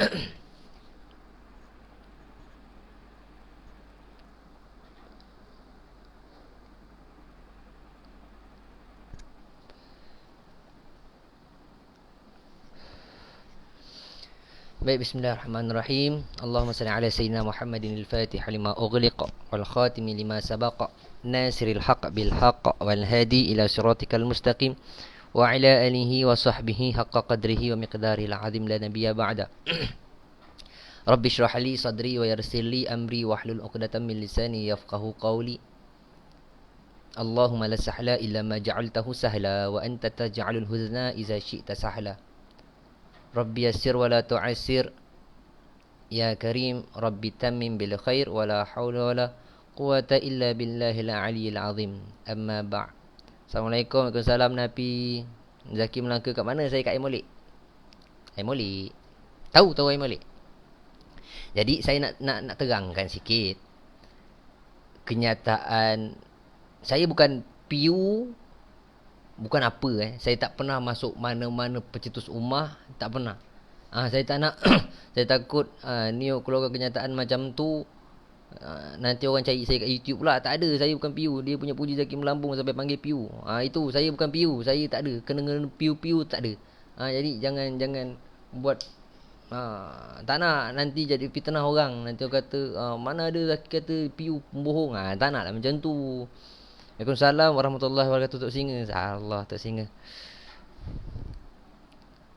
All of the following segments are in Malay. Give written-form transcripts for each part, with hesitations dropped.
Baik, bismillahirrahmanirrahim. Allahumma salli ala sayyidina Muhammadin al-Fatih lima ughliq wal khatimi lima sabaq nasiril haqq bil haqq wal hadi ila siratikal mustaqim wa ala alihi wa sahbihi haqqa qadrihi wa miqdarihi al-azim la nabiyya ba'da. Rabbi shrah li sadri wa yassir li amri wahlul 'uqdatam min lisani yafqahu qawli. Allahumma la sahla illa ma ja'altahu sahla wa anta taj'alul huzna idza syi'ta sahla. Rabbi yassir wa la tu'assir ya karim, Rabbi tammim bil khair wa la hawla wa la quwata illa billahil aliyyil azim. Amma ba'. Assalamualaikum. Waalaikumsalam Nabi. Zaki Melangka kat mana? Saya kat Aimolik. Aimolik. Tahu Aimolik. Jadi saya nak terangkan sikit kenyataan. Saya bukan PU, bukan apa Saya tak pernah masuk mana-mana pencetus ummah, tak pernah. Saya tak nak. Saya takut ni keluarga kenyataan macam tu, nanti orang cari saya kat YouTube pula. Tak ada, saya bukan PU. Dia punya puji Zaki melambung sampai panggil PU. Itu saya bukan PU. Saya tak ada kena PU tak ada. Jadi jangan buat tak nak nanti jadi fitnah orang. Nanti orang kata mana ada Zaki kata PU pembohong. Tak nak lah macam tu. Waalaikumsalam warahmatullahi wabarakatuh. Tok Singa. Allah, Tok Singa.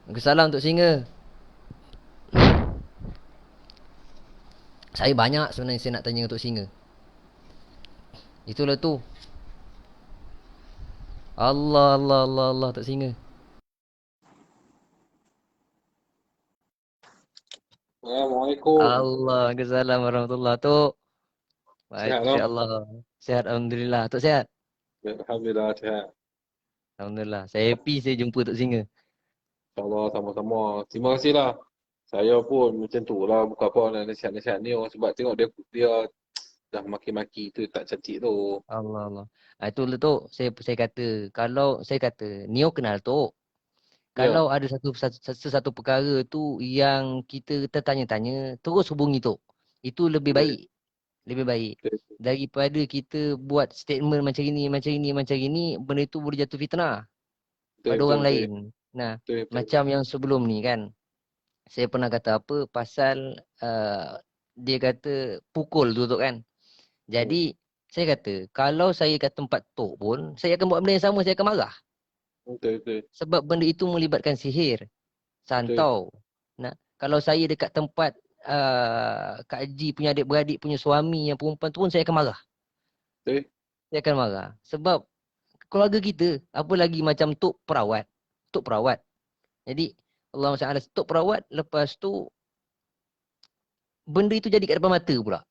Waalaikumsalam Tok Singa. Saya banyak sebenarnya saya nak tanya Tok Singa. Itulah tu. Allah Tok Singa. Assalamualaikum. Allah, Waalaikumsalam warahmatullahi Tok. Sihat, Masya-Allah. Sehat alhamdulillah. Tok sihat? Alhamdulillah sihat. Alhamdulillah. Saya happy saya jumpa Tok Singa. InsyaAllah sama-sama. Terima kasihlah. Saya pun macam tu lah. Bukan apa nak nasihat-nasihat ni. Sebab tengok dia dah maki-maki tu tak cantik tu. Allah. Itulah Tok. Saya kata, kalau saya kata, Nio kenal Tok. Ya. Kalau ada satu perkara tu yang kita tertanya-tanya, terus hubungi Tok. Itu lebih baik. Lebih baik. Daripada kita buat statement macam ini, benda itu boleh jatuh fitnah pada orang lain. Nah, macam yang sebelum ni kan, saya pernah kata apa pasal dia kata pukul tu Tok kan. Jadi saya kata, kalau saya kat tempat Tok pun, saya akan buat benda yang sama, saya akan marah. Betul. Sebab benda itu melibatkan sihir, santau. Nah, kalau saya dekat tempat Kak Haji punya adik-beradik punya suami yang perempuan tu pun saya akan marah. Betul. Saya akan marah. Sebab keluarga kita, apa lagi macam Tok perawat. Jadi Allah SWT Tok perawat, lepas tu benda itu jadi kat depan mata pula.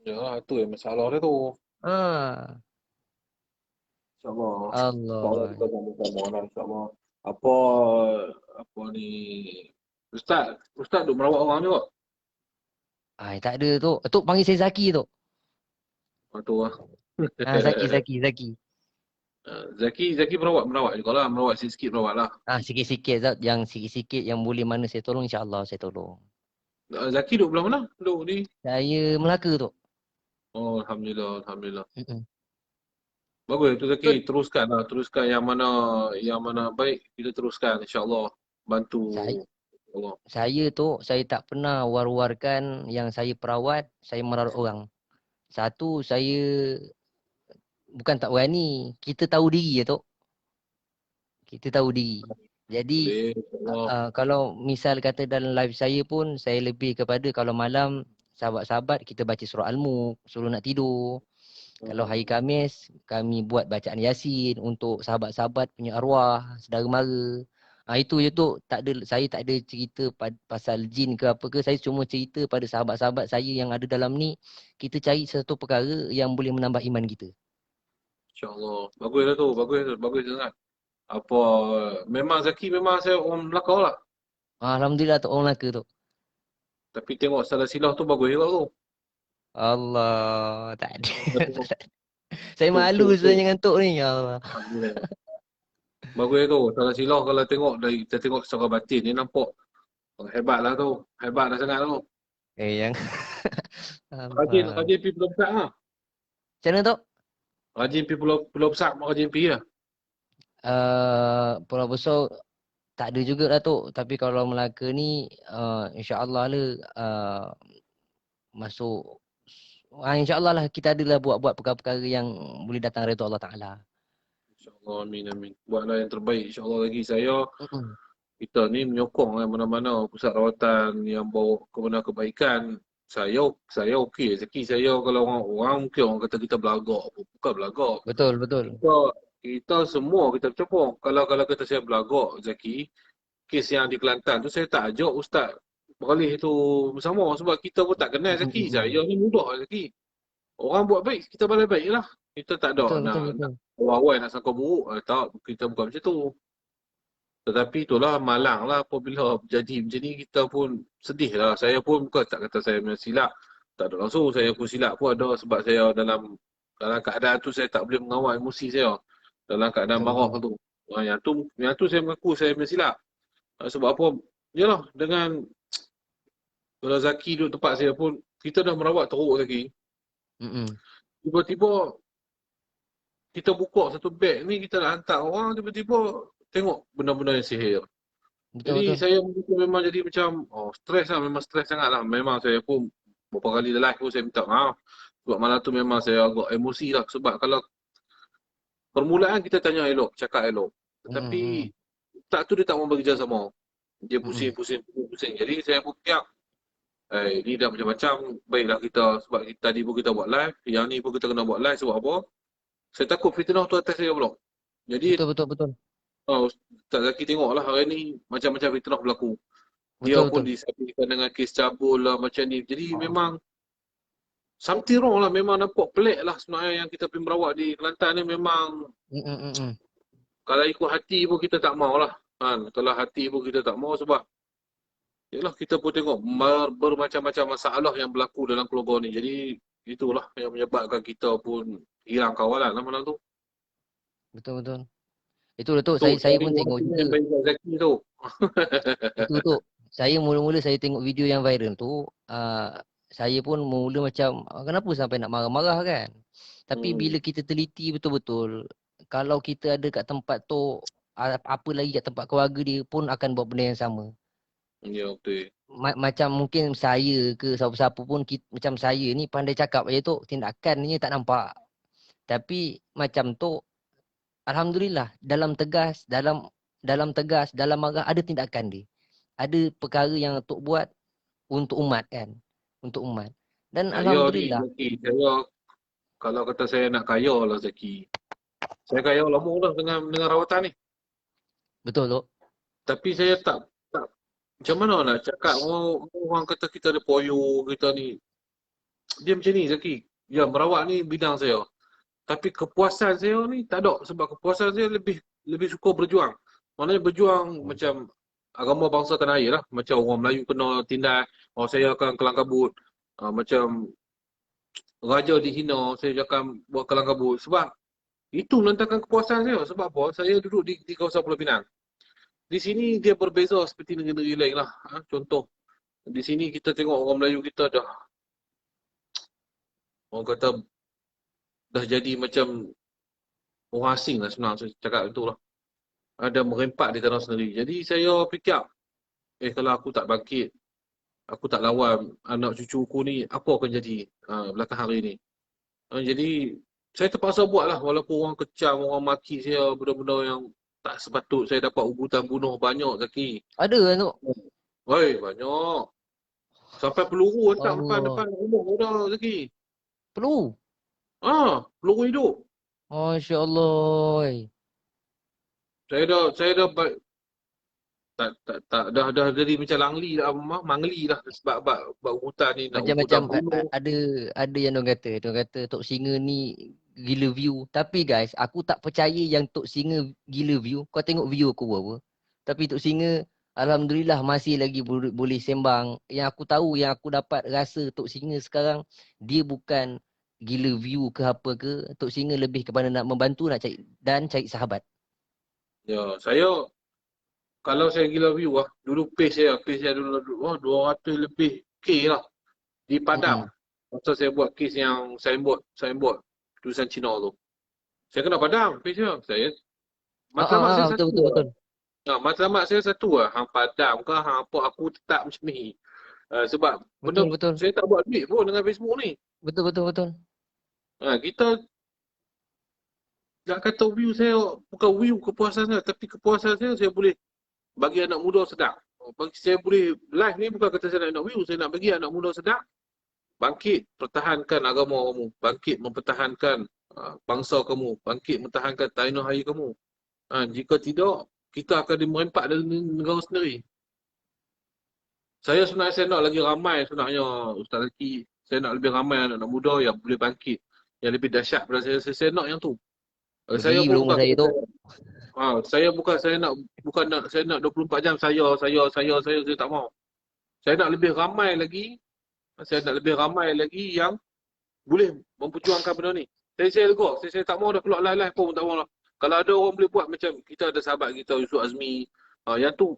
Ya, tu yang masalah dia tu. InsyaAllah. Allah. Kita sama-sama lah insyaAllah. Apa ni. Ustaz duk merawat orang juga? Tak ada Tok. Tok panggil saya Zaki Tok. Tu lah. Zaki. Zaki merawat juga lah. Merawat sikit-sikit merawat lah. Sikit-sikit Zat. Yang sikit-sikit yang boleh mana saya tolong, insyaAllah saya tolong. Zaki duk belah mana? Duk ni? Saya Melaka Tok. Oh, Alhamdulillah. Bagus tu Zaki, teruskan yang mana baik kita teruskan insya-Allah, bantu Allah. Saya tu saya tak pernah war-warkan yang saya perawat, saya merawat orang. Satu, saya bukan tak berani, kita tahu diri ya Tok. Kita tahu diri. Jadi kalau misal kata dalam live saya pun, saya lebih kepada kalau malam sahabat-sahabat kita baca surah Al-Mulk sebelum nak tidur. Kalau hari Khamis, kami buat bacaan Yasin untuk sahabat-sahabat punya arwah, saudara mara. Itu je tu. Saya tak ada cerita pasal jin ke apa ke. Saya cuma cerita pada sahabat-sahabat saya yang ada dalam ni. Kita cari satu perkara yang boleh menambah iman kita. InsyaAllah. Baguslah tu. Bagus sangat. Memang Zaki memang saya orang Melaka lah. Alhamdulillah tu orang Melaka tu. Tapi tengok salah silah tu bagus juga tu. Allah, tak ada. Saya malu sebenarnya dengan Tok ni. Ya Allah. Bagus tu. Salah silah kalau kita tengok secara batin ni nampak Hebat lah tu. Hebat dah sangat tu. Yang Rajin, apa? rajin pergi Pulau Besar lah. Macam mana tu? Rajin pergi Pulau Besar, rajin pergi lah. Pulau Besar tak ada juga lah tu. Tapi kalau Melaka ni, insya-Allah lah masuk. InsyaAllah lah kita adalah buat-buat perkara-perkara yang boleh datang redha Allah Ta'ala. InsyaAllah, amin, amin. Buatlah yang terbaik. InsyaAllah lagi saya, Mm-mm. kita ni menyokong mana-mana pusat rawatan yang bawa kepada kebaikan. Saya okey. Rezeki saya kalau orang mungkin orang kata kita belagak. Bukan belagak. Betul, betul. Kita semua kita bercopong. Kalau kata saya belagak, Zaki, kes yang di Kelantan tu saya tak ajak Ustaz beralih tu bersama sebab kita pun tak kenal Zaki. Mm-mm. Saya ni mudah Zaki. Orang buat baik, kita balas baik lah. Kita tak ada Betul, betul, nak betul. awal-awal nak sangka buruk. Tak, kita bukan macam tu. Tetapi itulah malang lah apabila jadi macam ni kita pun sedih lah. Saya pun bukan tak kata saya punya silap. Tak ada langsung saya pun silap pun ada sebab saya dalam keadaan tu saya tak boleh mengawal emosi saya. Dalam keadaan Betul, marah betul. tu. Yang tu saya mengaku saya punya silap. Sebab apa? Yalah dengan kalau Zaki duduk tempat saya pun kita dah merawat teruk Zaki. Mm-mm. Tiba-tiba kita buka satu beg ni kita nak hantar orang tiba-tiba tengok benda-benda yang sihir. Betul, Jadi betul. saya memang jadi macam stres lah, memang stres sangat lah. Memang saya pun beberapa kali live pun saya minta maaf. Sebab malam tu memang saya agak emosi lah. Sebab kalau permulaan kita tanya elok, cakap elok. Tetapi Mm-mm. tak tu dia tak mau bekerja sama. Dia Mm-mm. pusing. Jadi saya pun fikir, ni dah macam-macam. Baiklah kita, sebab tadi pun kita buat live. Yang ni pun kita kena buat live sebab apa? Saya takut fitnah tu atas saya pula. Jadi, Betul, betul, betul. Ustaz Zaki tengoklah hari ni macam-macam fitnah berlaku. Dia Betul, pun betul. disabitkan dengan kes cabul lah macam ni. Jadi memang something wrong lah. Memang nampak pelik lah sebenarnya yang kita pergi merawat di Kelantan ni memang Mm-mm. kalau ikut hati pun kita tak mau lah. Kan? Kalau hati pun kita tak mau sebab yalah kita pun tengok bermacam-macam masalah yang berlaku dalam keluarga ni. Jadi itulah yang menyebabkan kita pun hilang kawalan lah malam tu. Betul, betul. Itu lah tu, Tu saya cari pun orang tengok sini juga. yang bagi Ustaz Zaki tu. Itu tu. Saya mula-mula saya tengok video yang viral tu, saya pun mula macam kenapa sampai nak marah-marah kan. Tapi bila Hmm. kita teliti betul-betul, kalau kita ada kat tempat tu, apa lagi kat tempat keluarga dia pun akan buat benda yang sama. Ya betul. Macam mungkin saya ke siapa-siapa pun macam saya ni pandai cakap aja tu, tindakannya tak nampak. Tapi macam tu alhamdulillah dalam marah ada tindakan dia. Ada perkara yang Tok buat untuk umat kan. Untuk umat. Dan Saya ni alhamdulillah. Zaki, saya kalau kata saya nak kaya lah Zaki. Saya kaya lama dah dengan rawatan ni. Betul Tok. Tapi saya tak macam mana nak cakap orang kata kita ada poyo kita ni. Dia macam ni Zaki. Ya merawat ni bidang saya. Tapi kepuasan saya ni tak ada sebab kepuasan saya lebih lebih suka berjuang. Maknanya berjuang macam agama bangsa tanah air lah. Macam orang Melayu kena tindas, saya akan kelang kabut. Macam raja dihina, saya akan buat kelang kabut. Sebab itu menandakan kepuasan saya. Sebab apa? Saya duduk di kawasan Pulau Pinang. Di sini dia berbeza seperti negeri-negeri lain lah. Contoh, di sini kita tengok orang Melayu kita dah, orang kata dah jadi macam orang asing lah sebenarnya. Saya cakap itulah. Ada merempat di tanah sendiri. Jadi saya fikir, kalau aku tak bangkit, aku tak lawan anak cucuku ni, apa akan jadi belakang hari ni. Jadi saya terpaksa buat lah walaupun orang kecam, orang maki saya benda-benda yang tak sepatut saya dapat ugutan bunuh banyak Zaki. Ada kan Tok? Woi, banyak. Sampai peluru hentak Allah. depan rumah dah Zaki. Perlu. Peluru hidup. Masya Allah. Saya dah dah jadi macam langli dah, mangli dah sebab ugutan ni nak ugutan Macam-macam bunuh. ada yang orang kata Tok Singa ni gila view. Tapi guys, aku tak percaya yang Tok Singa gila view. Kau tengok view aku buat apa. Tapi Tok Singa alhamdulillah masih lagi boleh sembang. Yang aku tahu, yang aku dapat rasa Tok Singa sekarang dia bukan gila view ke apa ke. Tok Singa lebih kepada nak membantu nak cari dan cari sahabat. Ya, saya kalau saya gila view lah, dulu page saya dulu wah 200 lebih K lah di Padang. Masa saya buat case yang signboard tulisan Cina tu. Saya kena Padang page saya. Matlamat saya Betul satu betul lah. betul. Matlamat saya satu lah. Hang Padang ke hang apa aku tetap macam ni. Sebab benda Betul betul. saya tak buat duit pun dengan Facebook ni. Betul betul betul. Kita nak kata view saya bukan view kepuasan saya, tapi kepuasan saya boleh bagi anak muda sedar. Bagi saya boleh live ni bukan kata saya nak view, saya nak bagi anak muda sedar. Bangkit, pertahankan agama kamu. Bangkit, mempertahankan bangsa kamu. Bangkit, mempertahankan tanah air kamu. Jika tidak, kita akan dimerempak dari negara sendiri. Saya sebenarnya saya nak lagi ramai sebenarnya Ustaz Zaki. Saya nak lebih ramai anak-anak muda yang boleh bangkit. Yang lebih dahsyat pada saya nak yang tu. Saya Pergi pun belum bukan saya tu. saya nak saya nak 24 jam saya tak mau. Saya nak lebih ramai lagi, yang boleh memperjuangkan benda ni. Saya lega, saya tak mau dah keluar live pun tak mau lah. Kalau ada orang boleh buat macam kita ada sahabat kita Yusuf Azmi, yang tu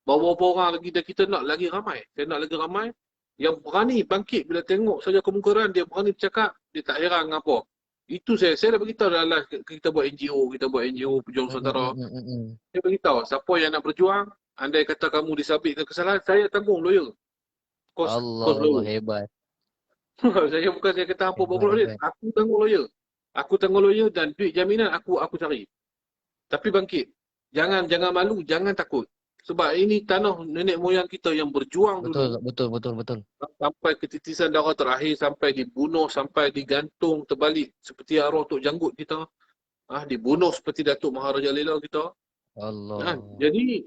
beberapa orang lagi dan kita nak lagi ramai. Saya nak lagi ramai yang berani bangkit bila tengok saja kemungkaran, dia berani bercakap, dia tak heran apa. Itu saya dah beritahu dalam live kita buat NGO Pejuang Nusantara. Saya beritahu siapa yang nak berjuang, andai kata kamu disabitkan kesalahan, saya tanggung lawyer. Kos Allah lawyer. hebat. Saya kata apa Hebat bawa duit, hebat. aku tanggung lawyer. Aku tanggung lawyer dan duit jaminan aku cari. Tapi bangkit. Jangan malu, jangan takut. Sebab ini tanah nenek moyang kita yang berjuang dulu Betul. sampai ketitisan darah terakhir, sampai dibunuh, sampai digantung terbalik seperti arwah Tok Janggut kita. Dibunuh seperti Datuk Maharaja Lela kita. Allah. Jadi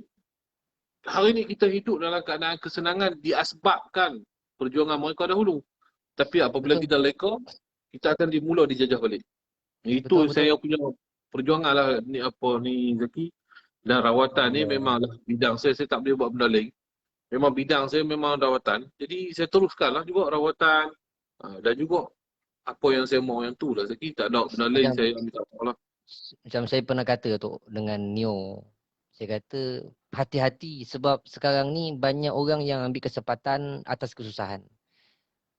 hari ini kita hidup dalam keadaan kesenangan diasbabkan perjuangan mereka dahulu. Tapi apabila Betul. kita leka, kita akan dimula dijajah balik. Itu Betul. saya punya perjuangan lah ni Zaki. Dan rawatan ni Allah. memanglah bidang saya tak boleh buat benda lain. Memang bidang saya memang rawatan. Jadi saya teruskanlah juga rawatan. Dan juga apa yang saya mahu yang tu lah Zaki. Tak ada benda lain saya minta tolong lah. Macam saya pernah kata tu dengan Neo. Saya kata hati-hati sebab sekarang ni banyak orang yang ambil kesempatan atas kesusahan.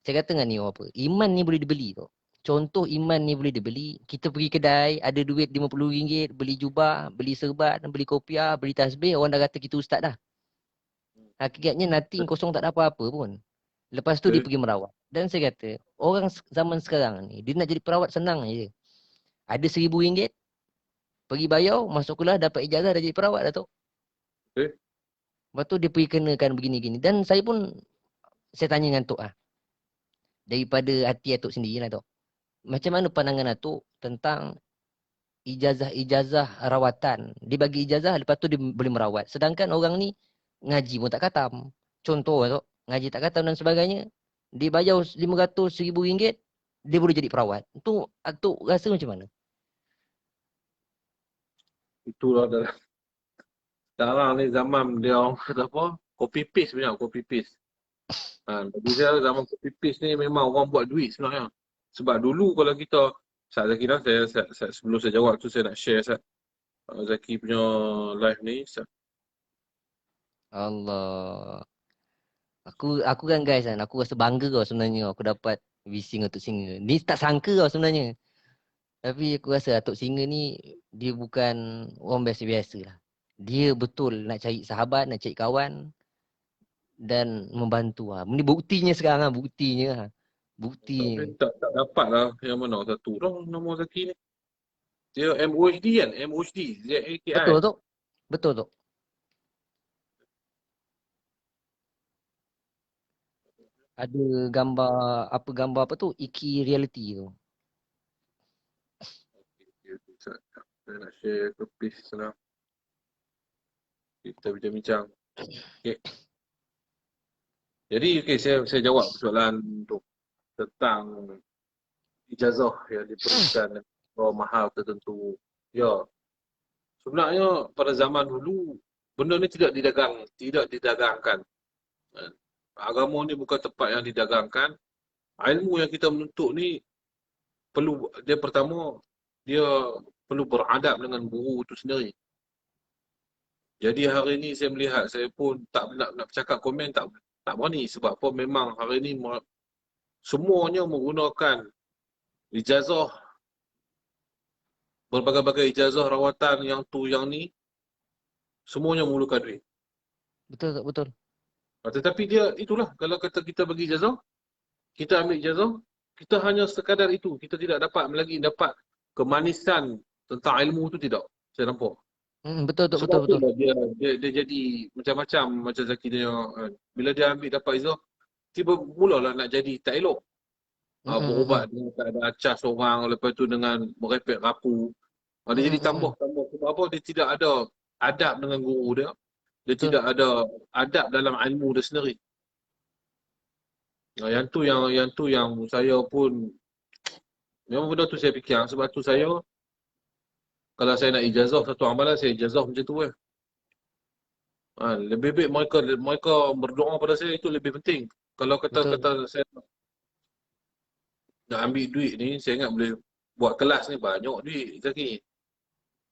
Saya kata dengan Neo apa? Iman ni boleh dibeli tu. Contoh iman ni boleh dibeli. Kita pergi kedai, ada duit RM50, beli jubah, beli serban, beli kopiah, beli tasbih. Orang dah kata kita ustaz dah. Hakikatnya nothing, kosong, tak ada apa-apa pun. Lepas tu dia pergi merawat. Dan saya kata, orang zaman sekarang ni, dia nak jadi perawat senang je. Ada RM1,000, pergi bayar, masuk kelas, dapat ijazah, dah jadi perawat dah tu. Lepas tu dia pergi kenakan begini-gini. Dan saya pun, saya tanya dengan Tok daripada hati Atuk sendiri lah Tok. Macam mana pandangan Atuk tentang ijazah-ijazah rawatan? Dia bagi ijazah, lepas tu dia boleh merawat. Sedangkan orang ni ngaji pun tak khatam. Contoh Tok, ngaji tak khatam dan sebagainya. Dia bayar RM500, RM1,000, dia boleh jadi perawat. Itu Atuk rasa macam mana? Itulah dalam sekarang ni zaman dia orang kata apa? Copy paste sebenarnya, copy paste. Bagi saya zaman copy paste ni memang orang buat duit sebenarnya. Sebab dulu kalau kita Zaki dah, saya sebelum saya jawab tu saya nak share Zaki punya live ni. Allah. Aku kan guys kan, aku rasa bangga kau sebenarnya aku dapat bising Atuk Singa. Ni tak sangka kau sebenarnya. Tapi aku rasa Atuk Singa ni dia bukan orang biasa-biasa lah. Dia betul nak cari sahabat, nak cari kawan dan membantu lah. Ini buktinya sekarang lah, buktinya. Bukti. Tak dapat lah yang mana satu. Orang nama Zaki ni. Dia MOHD kan? MOHD. ZAKI. Betul tu. Betul tu. Ada gambar apa tu? Iki reality tu. Saya nak share ke please senang. Kita bincang-bincang. Okay. Jadi saya jawab soalan tu tentang ijazah yang diperlukan bawah mahal tertentu. Ya. Sebenarnya pada zaman dulu benda ni tidak didagangkan. Agama ni bukan tempat yang didagangkan. Ilmu yang kita menuntut ni pertama dia perlu beradab dengan guru itu sendiri. Jadi hari ni saya melihat, saya pun tak nak bercakap komen, tak berani. Sebab apa, memang hari ni semuanya menggunakan ijazah, berbagai-bagai ijazah rawatan yang tu yang ni, semuanya memerlukan duit. Betul tak betul? Tetapi dia itulah, kalau kata kita bagi ijazah, kita ambil ijazah, kita hanya sekadar itu. Kita tidak dapat lagi dapat kemanisan tentang ilmu tu, tidak. Saya nampak. Betul betul Sebab betul tu betul. lah dia jadi macam-macam macam Zaki dia. Bila dia ambil dapat ijazah, tiba mulalah nak jadi tak elok. Berubat Mm. dengan tak ada acas orang, lepas tu dengan merepek rapu. Dia jadi Mm. tambah. Sebab apa? Dia tidak ada adab dengan guru dia. Dia Betul. tidak ada adab dalam ilmu dia sendiri. Yang tu yang saya pun memang benda tu saya fikir. Sebab tu saya, kalau saya nak ijazah satu amalan, saya ijazah macam tu eh. Lebih baik mereka berdoa pada saya, itu lebih penting. Kalau Betul. kata-kata saya nak ambil duit ni, saya ingat boleh buat kelas ni banyak duit Zaki.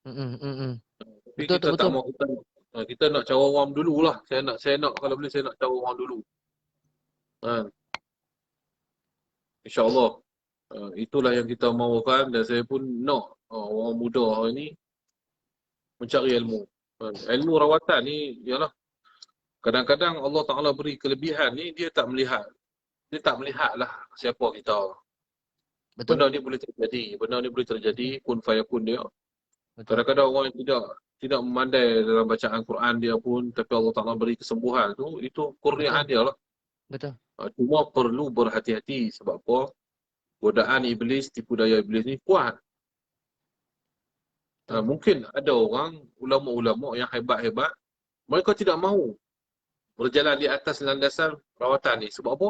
Mm. Tapi Betul kita tak tak betul. mau, kita nak cara orang dululah. Saya nak kalau boleh saya nak cara orang dulu. Ha, InsyaAllah. Itulah yang kita mahukan, dan saya pun nak orang muda hari ni mencari ilmu. Ilmu rawatan ni ialah kadang-kadang Allah Ta'ala beri kelebihan ni, dia tak melihat. Dia tak melihatlah siapa kita. Betul. Benda ni boleh terjadi. Benda ni boleh terjadi, Betul. kun fayakun dia. Betul. Kadang-kadang orang yang tidak memandai dalam bacaan Quran dia pun, tapi Allah Ta'ala beri kesembuhan tu, itu kurniaan Betul. dia lah. Betul. Cuma perlu berhati-hati. Sebab apa? Godaan iblis, tipu daya iblis ni kuat. Betul. Mungkin ada orang, ulama-ulama yang hebat-hebat, mereka tidak mahu berjalan di atas landasan rawatan ni. Sebab apa?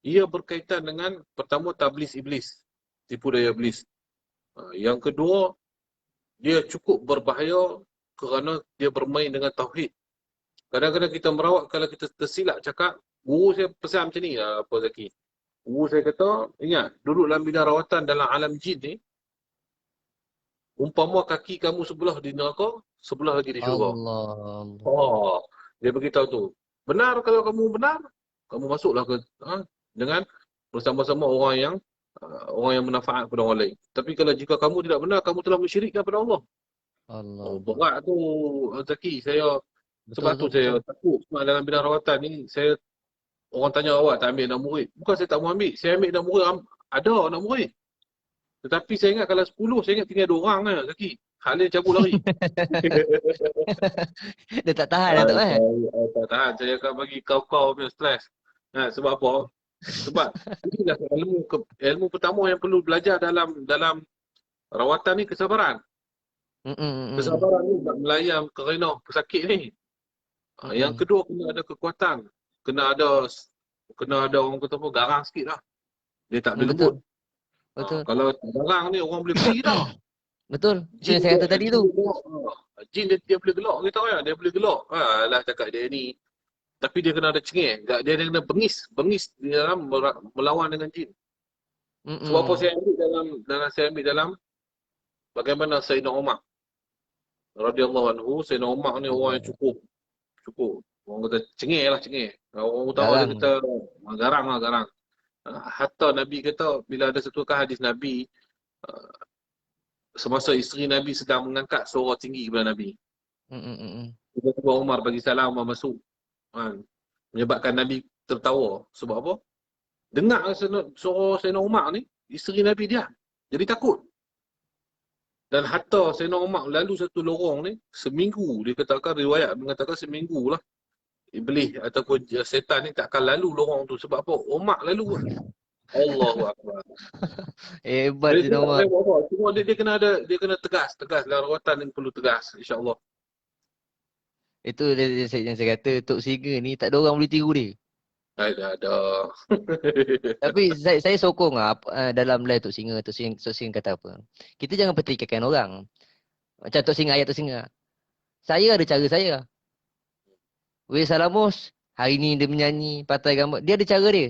Ia berkaitan dengan, pertama, tablis iblis, tipu daya iblis. Yang kedua, dia cukup berbahaya kerana dia bermain dengan tauhid. Kadang-kadang kita merawat, kalau kita tersilap cakap, guru saya pesan macam ni lah, apa Zaki. Guru saya kata, ingat, duduk dalam bidang rawatan dalam alam jin ni, umpama kaki kamu sebelah di neraka, sebelah lagi di syurga. Allah. Oh, dia beritahu tu. Benar, kalau kamu benar, kamu masuklah ke dengan bersama-sama orang yang bermanfaat kepada orang lain. Tapi kalau jika kamu tidak benar, kamu telah mensyirikkan kepada Allah. Allah. Berat tu Zaki. Saya Betul sebab tu betul saya betul. takut sebab dalam bidang rawatan ni, orang tanya awak tak ambil anak murid. Bukan saya tak mau ambil. Saya ambil anak murid, ada anak murid. Tetapi saya ingat kalau 10, saya ingat tinggal 2 orang lah Zaki. Hal lain cabut lari. Dia tak tahan lah tu eh. Saya tak tahan. Saya akan bagi kau-kau punya stres. Sebab apa? Sebab inilah ilmu pertama yang perlu belajar dalam rawatan ni, kesabaran. Mm. Kesabaran ni nak melayang kerana pesakit ni. Yang Mm. kedua, kena ada kekuatan. Kena ada orang kata apa, garang sikit lah. Dia tak boleh lembut. Betul. Betul. Kalau garang ni, orang boleh pergi dah. Betul. Itu Jin yang saya kata tadi tu. Jin dia boleh gelak kita kan. Dia boleh gelak. Alah cakap dia ni. Tapi dia kena ada cengeng. Dia kena bengis di dalam melawan dengan jin. Sebab apa Mm. saya ambil dalam bagaimana Sayyidina Umar radhiyallahu anhu. Sayyidina Umar ni orang yang cukup orang kata cengeng lah, cengeng. Orang utara dia Garang. kata garang lah, garang. Hatta Nabi kata, bila ada satu hadis Nabi, semasa isteri Nabi sedang mengangkat suara tinggi kepada Nabi, Mm. tiba-tiba Umar bagi salam, Umar masuk. Menyebabkan Nabi tertawa. Sebab apa? Dengar suara Sayyidina Umar ni, isteri Nabi dia jadi takut. Dan hatta Sayyidina Umar lalu satu lorong ni, seminggu, dia katakan, riwayat mengatakan seminggu lah, iblis ataupun setan ni takkan lalu lorong tu. Sebab apa? Umar lalu lah. Allahu Akbar. Hebat Dia je tak nama. boleh buat apa. Cuma dia kena tegas. Dalam rawatan yang perlu tegas, insya-Allah. Itu yang saya kata Tok Singa ni tak ada orang boleh tiru dia. Ada. Tapi saya sokong lah dalam live Tok Singa, Tok Singa kata apa. Kita jangan petikaikan orang. Macam Tok Singa, ayat Tok Singa. Saya ada cara saya. Weh Salamos, hari ni dia menyanyi, patai gambar. Dia ada cara dia.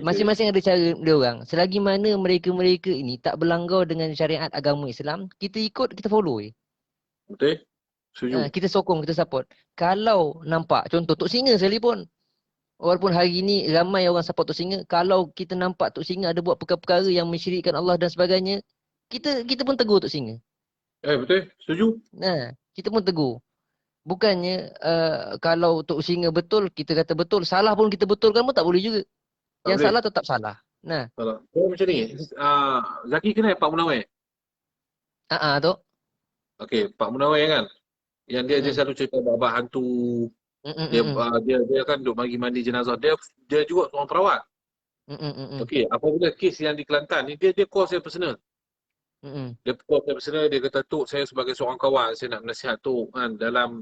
Masing-masing ada cara dia orang. Selagi mana mereka-mereka ini tak berlanggar dengan syariat agama Islam, kita ikut, kita follow je. Betul? Setuju. Kita sokong, kita support. Kalau nampak, contoh Tok Singa sekalipun. Walaupun hari ni ramai orang support Tok Singa, kalau kita nampak Tok Singa ada buat perkara-perkara yang mensyirikkan Allah dan sebagainya, kita pun tegur Tok Singa. Betul. Setuju. Kita pun tegur. Bukannya kalau Tok Singa betul, kita kata betul. Salah pun kita betulkan pun tak boleh juga. Tak Yang boleh. salah tetap salah. Salah. Macam ni. Zaki kenal Pak Munawir? Tok. Okey, Pak Munawir kan? Yang dia selalu cerita bab hantu. Dia kan duk mandi jenazah. Dia juga seorang perawat. Okey, apabila kes yang di Kelantan ni, dia call saya personal. Dia call saya personal, dia kata, Tok, saya sebagai seorang kawan, saya nak nasihat Tok kan, dalam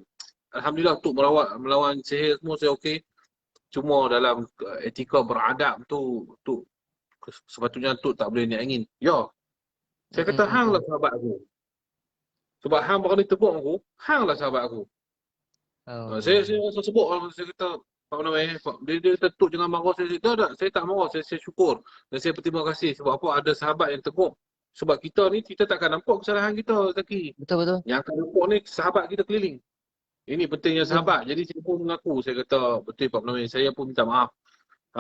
Alhamdulillah Tok melawan sihir semua saya okey. Cuma dalam etika beradab tu sepatutnya Tok tak boleh niat angin. Ya. Saya kata hanglah sahabat aku. Sebab hang berani tegur aku, hanglah sahabat aku. Saya rasa sebut saya kata Pak Munawir, dia kata Tok jangan marah saya. Tak, saya tak marah, saya syukur dan saya berterima kasih sebab apa ada sahabat yang tegur. Sebab kita ni kita takkan nampak kesalahan kita, Zaki. Betul. Yang akan nampak ni sahabat kita keliling. Ini pentingnya sahabat. Jadi saya pun mengaku, saya kata betul Pak Munawir, saya pun minta maaf.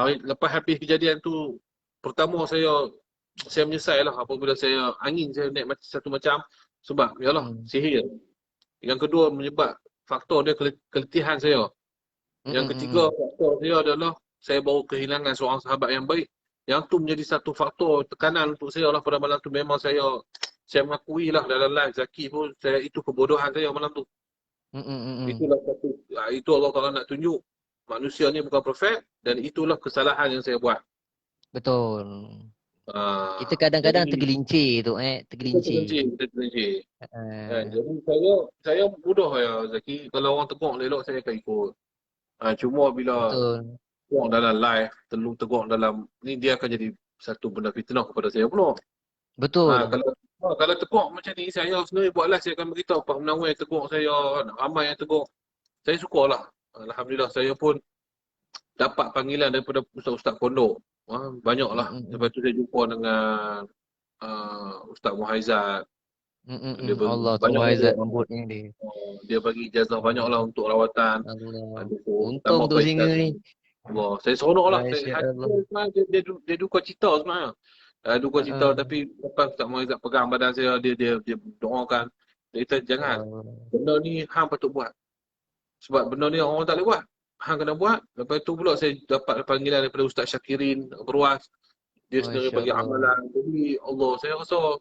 Lepas habis kejadian tu, pertama saya menyesal lah apabila saya naik satu macam sebab yalah sihir. Yang kedua menyebab faktor dia keletihan saya. Yang ketiga faktor dia adalah saya baru kehilangan seorang sahabat yang baik. Yang tu menjadi satu faktor tekanan untuk saya lah pada malam tu. Memang saya mengakui lah dalam live Zaki pun itu kebodohan saya malam tu. Itulah satu, itu Allah Ta'ala nak tunjuk manusia ni bukan perfect dan itulah kesalahan yang saya buat. Betul. Kita kadang-kadang tergelincir tu tergelincir. Jadi saya mudah ya Zaki, kalau orang tegur elok saya akan ikut. Cuma bila tegur dalam live, tegur dalam ni dia akan jadi satu benda fitnah kepada saya pula. Betul. Kalau tegur macam ni, saya sendiri buat live, saya akan beritahu Pak Munawir tegur saya, ramai yang tegur. Saya syukurlah. Alhamdulillah saya pun dapat panggilan daripada ustaz-ustaz pondok. Banyaklah. Lepas tu saya jumpa dengan Ustaz Muhaizat. Allah tu Muhaizat membutnya dia. Dia bagi ijazah banyaklah untuk rawatan. Untung Tok Singa ni. Allah, saya seronoklah. Dia duka cita sebenarnya. Duka cita tapi lepas Ustaz Muhaizat pegang badan saya, dia doakan. Dia kata jangan. Benda ni hang patut buat. Sebab benda ni orang tak boleh buat. Hang kena buat. Lepas tu pula saya dapat panggilan daripada Ustaz Syakirin Berwas. Dia sendiri bagi amalan. Jadi Allah, saya rasa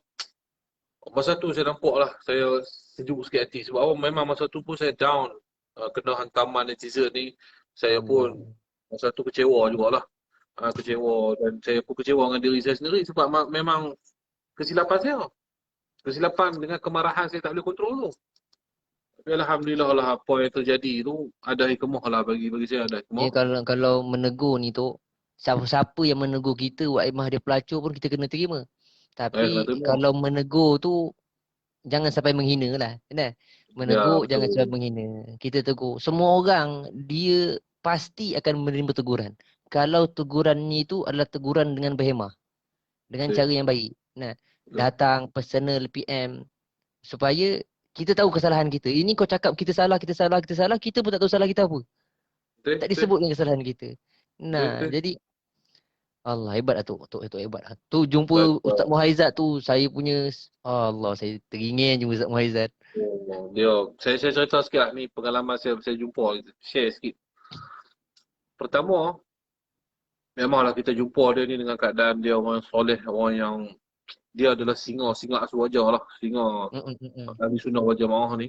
masa tu saya nampak lah, saya sejuk sikit hati. Sebab apa, memang masa tu pun saya down. Kena hantaman netizen ni. Saya pun masa tu kecewa jugalah. Kecewa dan saya pun kecewa dengan diri saya sendiri sebab memang kesilapan saya. Kesilapan dengan kemarahan saya tak boleh kontrol tu. Tapi Alhamdulillah lah apa yang terjadi tu ada hikmah lah bagi saya ada hikmah. Kalau menegur ni tu, siapa-siapa yang menegur kita buat imah dia pelacur pun kita kena terima. Tapi kalau menegur tu jangan sampai menghina lah. Menegur jangan sampai menghina. Kita tegur. Semua orang dia pasti akan menerima teguran. Kalau teguran ni tu adalah teguran dengan berhemah. Dengan cara yang baik. Datang personal PM supaya kita tahu kesalahan kita. Ini kau cakap kita salah, kita pun tak tahu salah kita apa. Tak disebutkan kesalahan kita. Jadi Allah hebat lah tu hebat lah. Tu jumpa Ustaz Muhaizat tu, saya punya Allah, saya teringin jumpa Ustaz Muhaizat. Saya cerita sikit lah ni pengalaman saya jumpa, share sikit. Pertama, memanglah kita jumpa dia ni dengan keadaan dia orang soleh, orang yang dia adalah singa asal wajah lah, singa Nabi Sunnah wal Jamaah ni.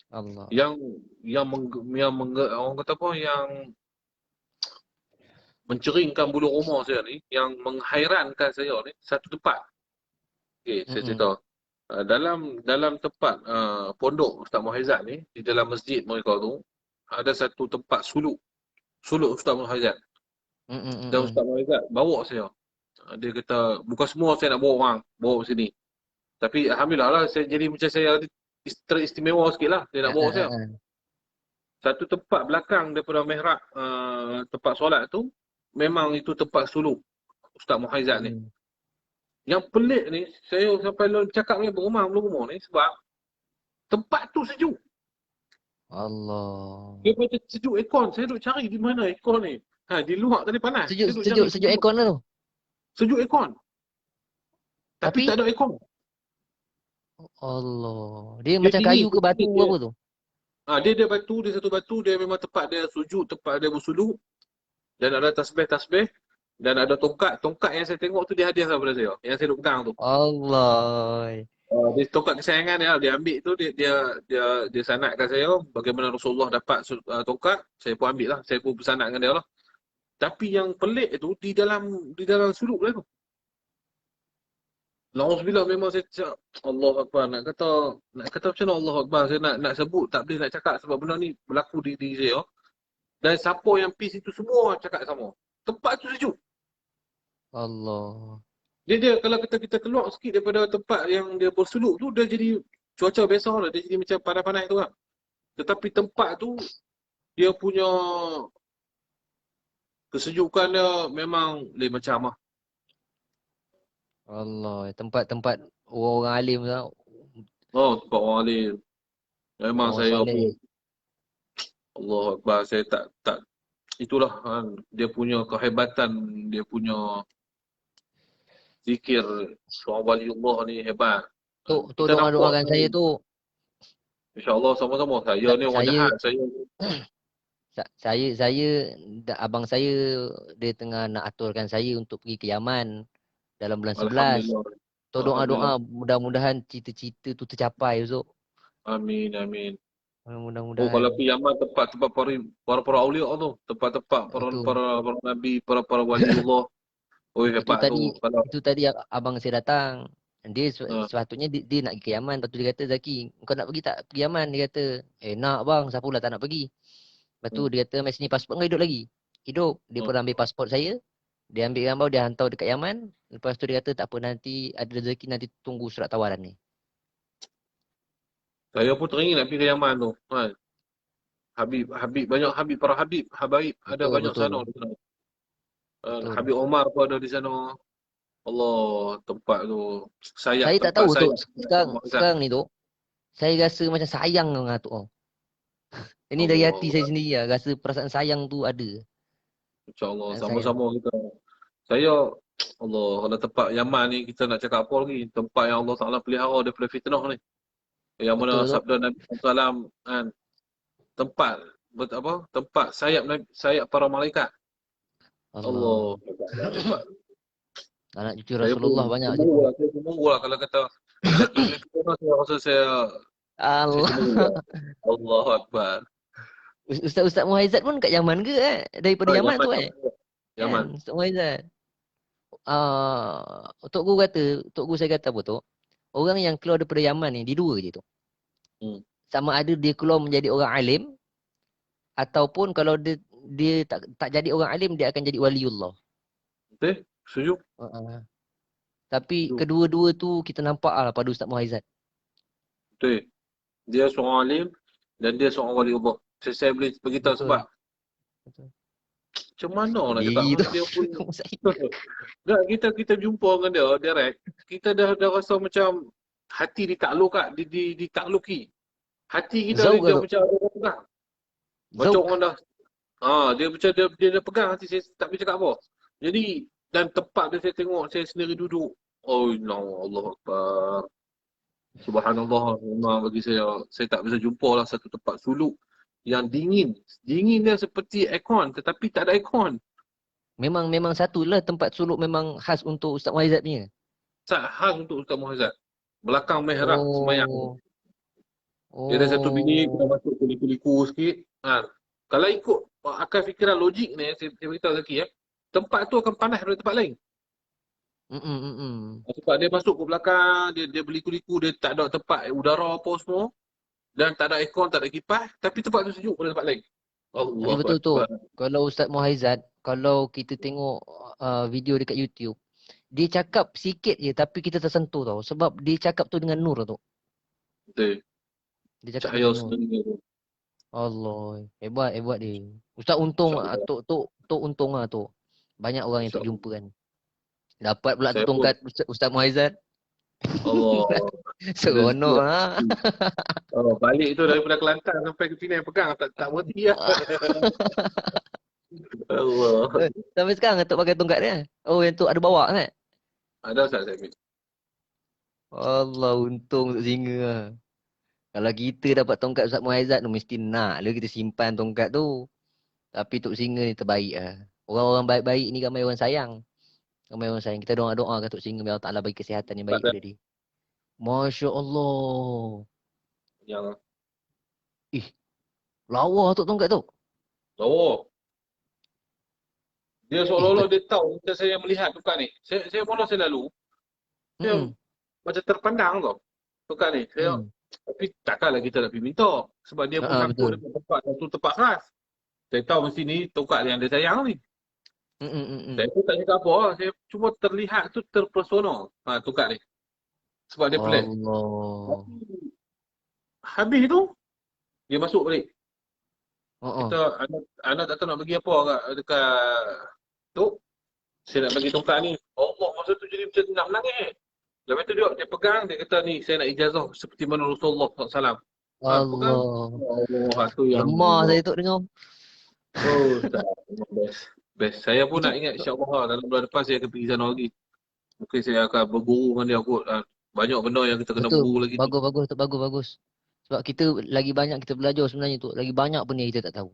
Allah. Yang orang kata apa, yang menceringkan bulu roma saya ni, yang menghairankan saya ni, satu tempat. Okey, saya cerita. Dalam tempat pondok Ustaz Muhaizat ni, di dalam masjid mereka tu, ada satu tempat suluk Ustaz Muhaizat. Dan Ustaz Muhaizat bawa saya. Dia kata, bukan semua saya nak bawa sini. Tapi Alhamdulillah lah, jadi macam saya teristimewa sikit lah, dia nak bawa saya. Satu tempat belakang daripada mihrab tempat solat tu, memang itu tempat suluk Ustaz Muhaizat ni. Yang pelik ni, saya sampai cakap ni berumah ni, sebab tempat tu sejuk. Allah. Dia macam sejuk aircon. Saya duk cari di mana aircon ni. Di luar tadi panas. Sejuk Saya duk sejuk cari sejuk sejuk. aircon lah tu. Sejuk aircon. Tapi Tapi tak ada aircon. Allah. Dia Dia macam kayu dingin. ke batu ke apa tu? Dia ada batu, dia satu batu, dia memang tempat dia sujud, tempat dia bersuluk. Dan ada tasbih-tasbih. Dan ada tongkat. Tongkat yang saya tengok tu dia hadiah daripada saya. Yang saya duk pegang tu. Allah. Dia tongkat kesayangan dia, dia ambil tu, dia sanatkan saya. Bagaimana Rasulullah dapat tongkat, saya pun ambil lah. Saya pun bersanatkan dia lah. Tapi yang pelik tu, di dalam suluk dia tu. Alhamdulillah memang saya cakap, Allah Akbar. Nak kata macam mana Allah Akbar. Saya nak sebut, tak boleh nak cakap sebab benda ni berlaku di diri saya. Dan siapa yang pergi situ semua cakap sama. Tempat tu sejuk. Allah. Dia kalau kita keluar sikit daripada tempat yang dia bersuluk tu, dia jadi cuaca biasa lah. Dia jadi macam panas-panas tu lah. Tetapi tempat tu, dia punya kesejukan dia memang lain macam lah. Allah. Tempat-tempat orang-orang alim tu. Tempat orang alim. Memang Orang saya soleh. pun, Allah Akbar, saya tak itulah kan. Dia punya kehebatan, dia punya zikir seorang waliullah ni hebat. Tok Kita nampak doa-doakan saya tu. InsyaAllah sama-sama. Saya ni orang Saya jahat. abang saya dia tengah nak aturkan saya untuk pergi ke Yaman dalam bulan 11. Alhamdulillah. Tok Alhamdulillah. doa-doa mudah-mudahan cita-cita tu tercapai Zuk. Amin, amin. Kalau Mudah-mudahan. pergi Yaman, tempat-tempat para awliya tu. Tempat-tempat Itu para nabi, para waliullah. Oh, itu hebat tadi tu. Kalau, itu tadi abang saya datang. Dia uh, sepatutnya dia nak pergi ke Yaman. Lepas tu dia kata, Zaki, kau nak pergi tak pergi Yaman? Dia kata, nak bang, siapa pula tak nak pergi. Lepas tu uh, dia kata, mai sini pasport kau hidup lagi. Hidup. Dia pun ambil pasport saya. Dia ambil gambar, dia hantar dekat Yaman. Lepas tu dia kata, tak apa, nanti ada rezeki, nanti tunggu surat tawaran ni. saya pun teringin nak pergi ke Yaman tu. Kan? Banyak Habib, para Habib, Habaib, ada Betul, banyak betul. sana di sana. Betul. Habib Omar pun ada di sana. Allah, tempat tu. Saya tak Tempat tahu tu sayap. sekarang ni tu. Saya rasa macam sayang dengan tu. Ini dari hati saya Allah, sendiri lah. Rasa perasaan sayang tu ada. insyaAllah, Perasaan sayang. sama-sama kita. Saya, Allah, kalau tempat Yaman ni, kita nak cakap apa lagi? Tempat yang Allah Ta'ala pelihara daripada fitnah ni. Yang mana Betul tu. sabda Nabi SAW, kan? Tempat, tempat sayap para malaikat. Allah, Allah. hebat. Anak cucu Saya pun Rasulullah banyak situ. semua lah kalau kata Zaki boleh fitnah, saya rasa saya Allah. cemuru lah. Allah Akbar. Ustaz Muhaizat pun kat Yaman ke Daripada Yaman Yaman, tu Yaman. Yaman. Kan Ustaz Muhaizat. Tok guru saya kata apa tu? Orang yang keluar daripada Yaman ni, dia dua je tu. Hmm. Sama ada dia keluar menjadi orang alim, ataupun kalau dia tak jadi orang alim, dia akan jadi waliullah. Betul? Setuju? Tapi Setuju. kedua-dua tu kita nampak lah pada Ustaz Muhaizat. Betul. Dia seorang alim dan dia seorang wali Allah. Saya boleh beritahu Betul. sebab macam mana nak cakap Sendiri tu. dia pun tak, kita jumpa dengan dia direct, kita dah rasa macam hati ditakluki. Hati kita Zauq dia tu. macam ada orang pegang. Macam Zauq. orang dah dia macam dia dah pegang hati saya, tak boleh cakap apa. Jadi dan tempat dia saya tengok, saya sendiri duduk. Oh no, Allah Akbar. Subhanallah, memang bagi saya tak bisa jumpa lah satu tempat suluk yang dingin. Dingin dia seperti aircon tetapi tak ada aircon. Memang satulah tempat suluk memang khas untuk Ustaz Muhaizat punya. Khas untuk Ustaz Muhazzat. Belakang mihrab semayang. Dia ada satu bilik, kita Oh. masuk kuliku-liku sikit. Kalau ikut akal fikiran logik ni, saya beritahu Zaki tempat tu akan panas daripada tempat lain. Sebab dia masuk ke belakang, dia beli kuliku, dia tak ada tempat udara apa semua. Dan tak ada aircon, tak ada kipas. Tapi tempat tu sejuk pada tempat lain. Tapi Allah betul tu. Akbar. Kalau Ustaz Muhaizat, kalau kita tengok video dekat YouTube, dia cakap sikit je tapi kita tersentuh tau. Sebab dia cakap tu dengan nur tu. Betul. Dia cakap Cahaya dengan nur. sendiri tu. Allah, hebat dia. Ustaz untung Tok untung lah tu. Banyak orang yang Tok jumpa kan. Dapat pula tu Saya pun, tongkat Ustaz Muhaizat. Allah. Seronok lah. Oh, balik tu daripada Kelantan sampai ke Penang pegang tak berhenti lah. Allah. Sampai sekarang Atuk pakai tongkat dia. Oh, yang tu ada bawa kan? Ada Ustaz saya ambil. Allah, untung Tok Singa lah. Kalau kita dapat tongkat Ustaz Muhaizat tu, mesti nak lah kita simpan tongkat tu. Tapi Tok Singa ni terbaik lah. Orang-orang baik-baik ni ramai orang sayang. Ramai orang sayang. Kita doa-doa kat Tok Singa, biar Allah Ta'ala bagi kesihatan yang baik Ada pada dia. Masya Allah. yang Ih, lawa Tok tongkat tu. oh, dia Ih, seolah-olah dia tahu macam saya melihat tukar ni. Saya mula saya lalu, saya mm-mm. macam terpandang tau. Tukar ni. Mm. Tapi takkanlah kita nak pergi minta. Sebab dia pun sangkut Betul. dengan tempat satu tempat keras. Saya tahu mesti ni tongkat yang dia sayang ni. Mm-mm. Saya pun tak cakap apa. Saya cuma terlihat tu terpesona tongkat ni. Sebab dia pelik. Allah. Habis tu, dia masuk balik. Oh, Kita, anak tak tahu nak bagi apa dekat tu. Saya nak bagi tongkat ni. Allah, masa tu jadi macam nak menangis. Lepas tu dia pegang, dia kata ni, saya nak ijazah seperti mana Rasulullah SAW. Pegang. Allah. Allah, tu yang Lemah Allah. saya tu dengar. Oh, tak. Best. Best. Saya pun Itu nak ingat insyaAllah dalam bulan depan saya akan pergi sana lagi. Mungkin saya akan berguru dengan dia kot. Banyak benda yang kita kena berguru betul. lagi ni. Bagus tu bagus. Sebab kita lagi banyak kita belajar sebenarnya tu. Lagi banyak pun yang kita tak tahu.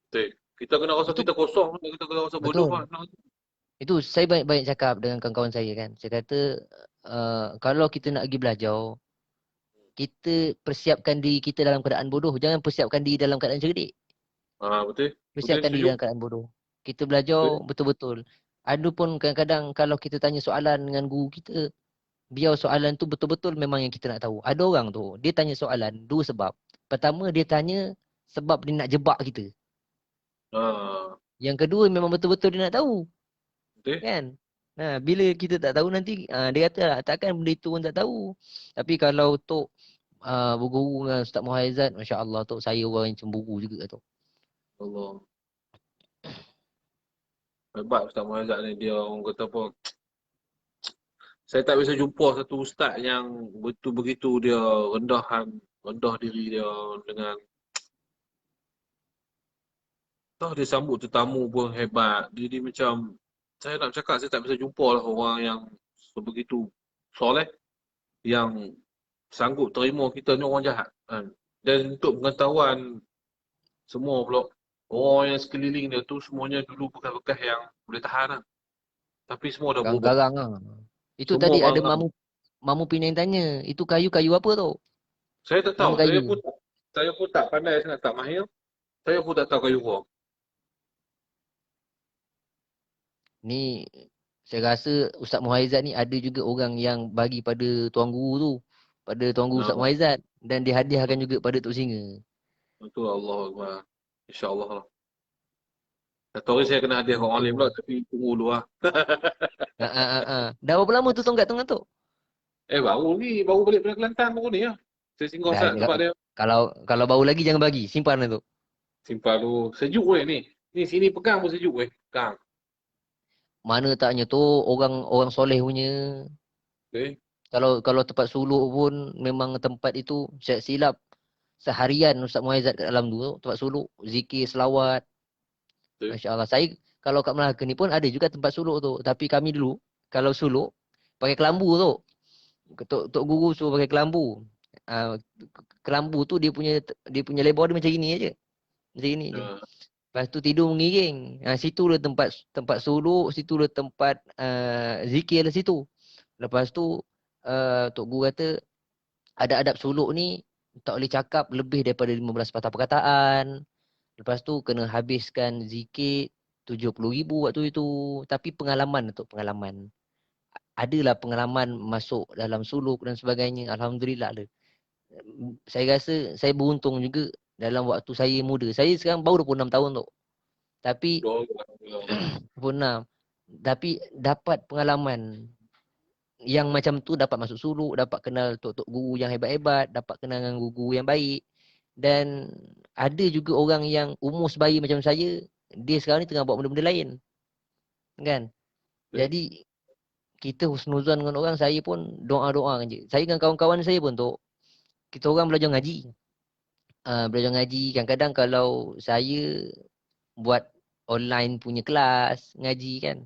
Betul. Kita kena rasa Itu kita kosong. Kita kena rasa bodoh betul. lah. Itu saya banyak-banyak cakap dengan kawan-kawan saya kan. Saya kata kalau kita nak pergi belajar, kita persiapkan diri kita dalam keadaan bodoh. Jangan persiapkan diri dalam keadaan cerdik. Betul. Betul, Persiapkan diri setuju. dalam keadaan bodoh. Kita belajar Betul. betul-betul. Ada pun kadang-kadang kalau kita tanya soalan dengan guru kita, biar soalan tu betul-betul memang yang kita nak tahu. Ada orang tu, dia tanya soalan, dua sebab. Pertama, dia tanya sebab dia nak jebak kita. Yang kedua, memang betul-betul dia nak tahu. Betul. Kan? Nah, bila kita tak tahu nanti, dia kata lah, takkan benda itu pun tak tahu. Tapi kalau Tok berguru dengan Ustaz Muhaizat, Masya Allah Tok, saya orang yang cemburu juga Tok. Allah. Hebat Ustaz Muhammad ni. Dia orang kata apa. Saya tak biasa jumpa satu ustaz yang betul begitu dia rendah diri dia dengan tahu dia sambut tetamu pun hebat. Jadi macam saya nak cakap saya tak bisa jumpa lah orang yang sebegitu soleh yang sanggup terima kita ni orang jahat kan. Dan untuk pengetahuan semua pula orang yang sekeliling dia tu semuanya dulu bekas-bekas yang boleh tahan lah. Tapi semua dah berubah. Garang-garang lah. Itu Semua tadi ada orang Mamu Penang tanya, itu kayu-kayu apa tu? saya tak tahu. Nama kayu. Saya pun tak pandai sangat, tak mahir. Saya pun tak tahu kayu apa. Ni saya rasa Ustaz Muhaizat ni ada juga orang yang bagi pada Tuan Guru tu. Pada Tuan Guru Ustaz Nah, Muhaizat. Dan dihadiahkan juga pada Tok Singa. itu Allah Akbar. InsyaAllah lah. Satu hari saya kena hadiah kat orang lain pula, Betul. tapi tunggu dulu lah. Dah berapa lama tu tongkat tengah tu? Baru balik dari Kelantan baru ni lah. Saya singgah Dah, saat tempat dia. kalau baru lagi jangan bagi. Simpan lah tu. Simpan dulu. Sejuk weh ni. Ni sini pegang pun sejuk weh. Pegang. Mana taknya tu orang soleh punya. Okay. Kalau tempat suluk pun memang tempat itu saya silap seharian Ustaz Muhaizat kat dalam tu tempat suluk, zikir, selawat. Okay. Masya Allah. Saya kalau kat Melaka ni pun ada juga tempat suluk tu. Tapi kami dulu kalau suluk pakai kelambu tu. Tok Guru suruh pakai kelambu. Kelambu tu dia punya lebar dia macam gini aja. Macam gini je. Uh, Lepas tu tidur mengiring. Situ lah tempat suluk, situ lah tempat zikir lah situ. Lepas tu Tok Guru kata ada adab suluk ni tak boleh cakap lebih daripada 15 patah perkataan. Lepas tu kena habiskan zikir 70,000 waktu itu. Tapi pengalaman tu pengalaman. Adalah pengalaman masuk dalam suluk dan sebagainya. Alhamdulillah lah. Saya rasa saya beruntung juga dalam waktu saya muda. Saya sekarang baru 26 tahun tu. Tapi doa. 26. Tapi dapat pengalaman yang macam tu, dapat masuk suluk, dapat kenal tok-tok guru yang hebat-hebat, dapat kenal dengan guru yang baik. Dan ada juga orang yang umur sebaya macam saya, dia sekarang ni tengah buat benda-benda lain. Kan? Okay. Jadi kita husnuzan dengan orang, saya pun doa-doa je. Saya dengan kawan-kawan saya pun tu, kita orang belajar ngaji. Belajar ngaji, kadang-kadang kalau saya buat online punya kelas ngaji kan,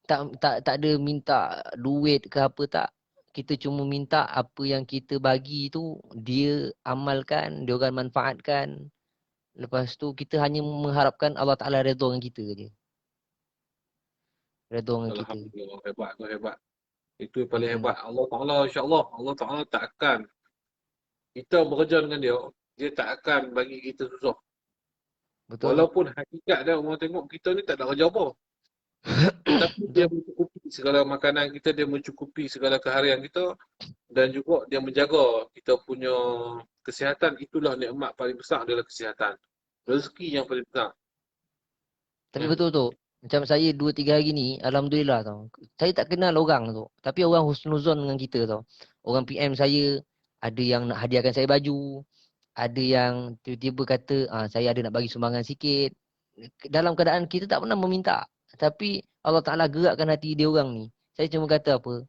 tak ada minta duit ke apa, tak. Kita cuma minta apa yang kita bagi tu dia amalkan, dia orang manfaatkan. Lepas tu kita hanya mengharapkan Allah Taala redha dengan kita je. Redha dengan kita. Alhamdulillah, hebat tu hebat. Itu yang paling Mm-mm. hebat. Allah Ta'ala, insyaAllah, Allah Ta'ala tak akan, kita bekerja dengan dia, dia tak akan bagi kita susah. Betul. Walaupun hakikat dia, orang tengok kita ni tak ada kerja apa. Tapi dia Betul. mencukupi segala makanan kita, dia mencukupi segala keharian kita, dan juga dia menjaga kita punya kesihatan. Itulah nikmat paling besar adalah kesihatan. Rezeki yang paling besar. Tapi Kan? betul tu. Macam saya 2-3 hari ni, alhamdulillah tau. Saya tak kenal orang tu, tapi orang husnuzon dengan kita tau. Orang PM saya, ada yang nak hadiahkan saya baju, ada yang tiba-tiba kata, saya ada nak bagi sumbangan sikit. Dalam keadaan kita tak pernah meminta. Tapi Allah Ta'ala gerakkan hati dia orang ni. Saya cuma kata apa,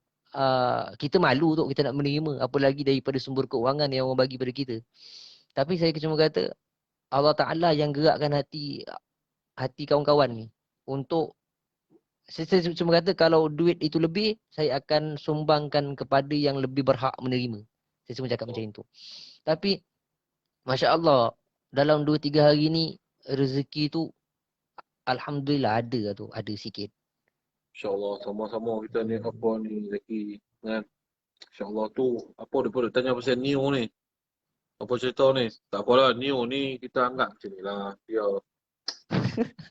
kita malu tu kita nak menerima. Apalagi daripada sumber keuangan yang orang bagi pada kita. Tapi saya cuma kata, Allah Ta'ala yang gerakkan hati hati kawan-kawan ni. Untuk, saya cuma kata kalau duit itu lebih, saya akan sumbangkan kepada yang lebih berhak menerima. Saya cuma cakap macam itu. Tapi, Masya Allah, dalam 2-3 hari ni, rezeki tu Alhamdulillah ada lah tu, ada sikit. InsyaAllah, sama-sama kita ni apa ni, Zaki. Kan? InsyaAllah tu, apa dia boleh tanya pasal Neo ni. Apa cerita ni? Tak apalah, Neo ni kita anggap macam ni lah. Dia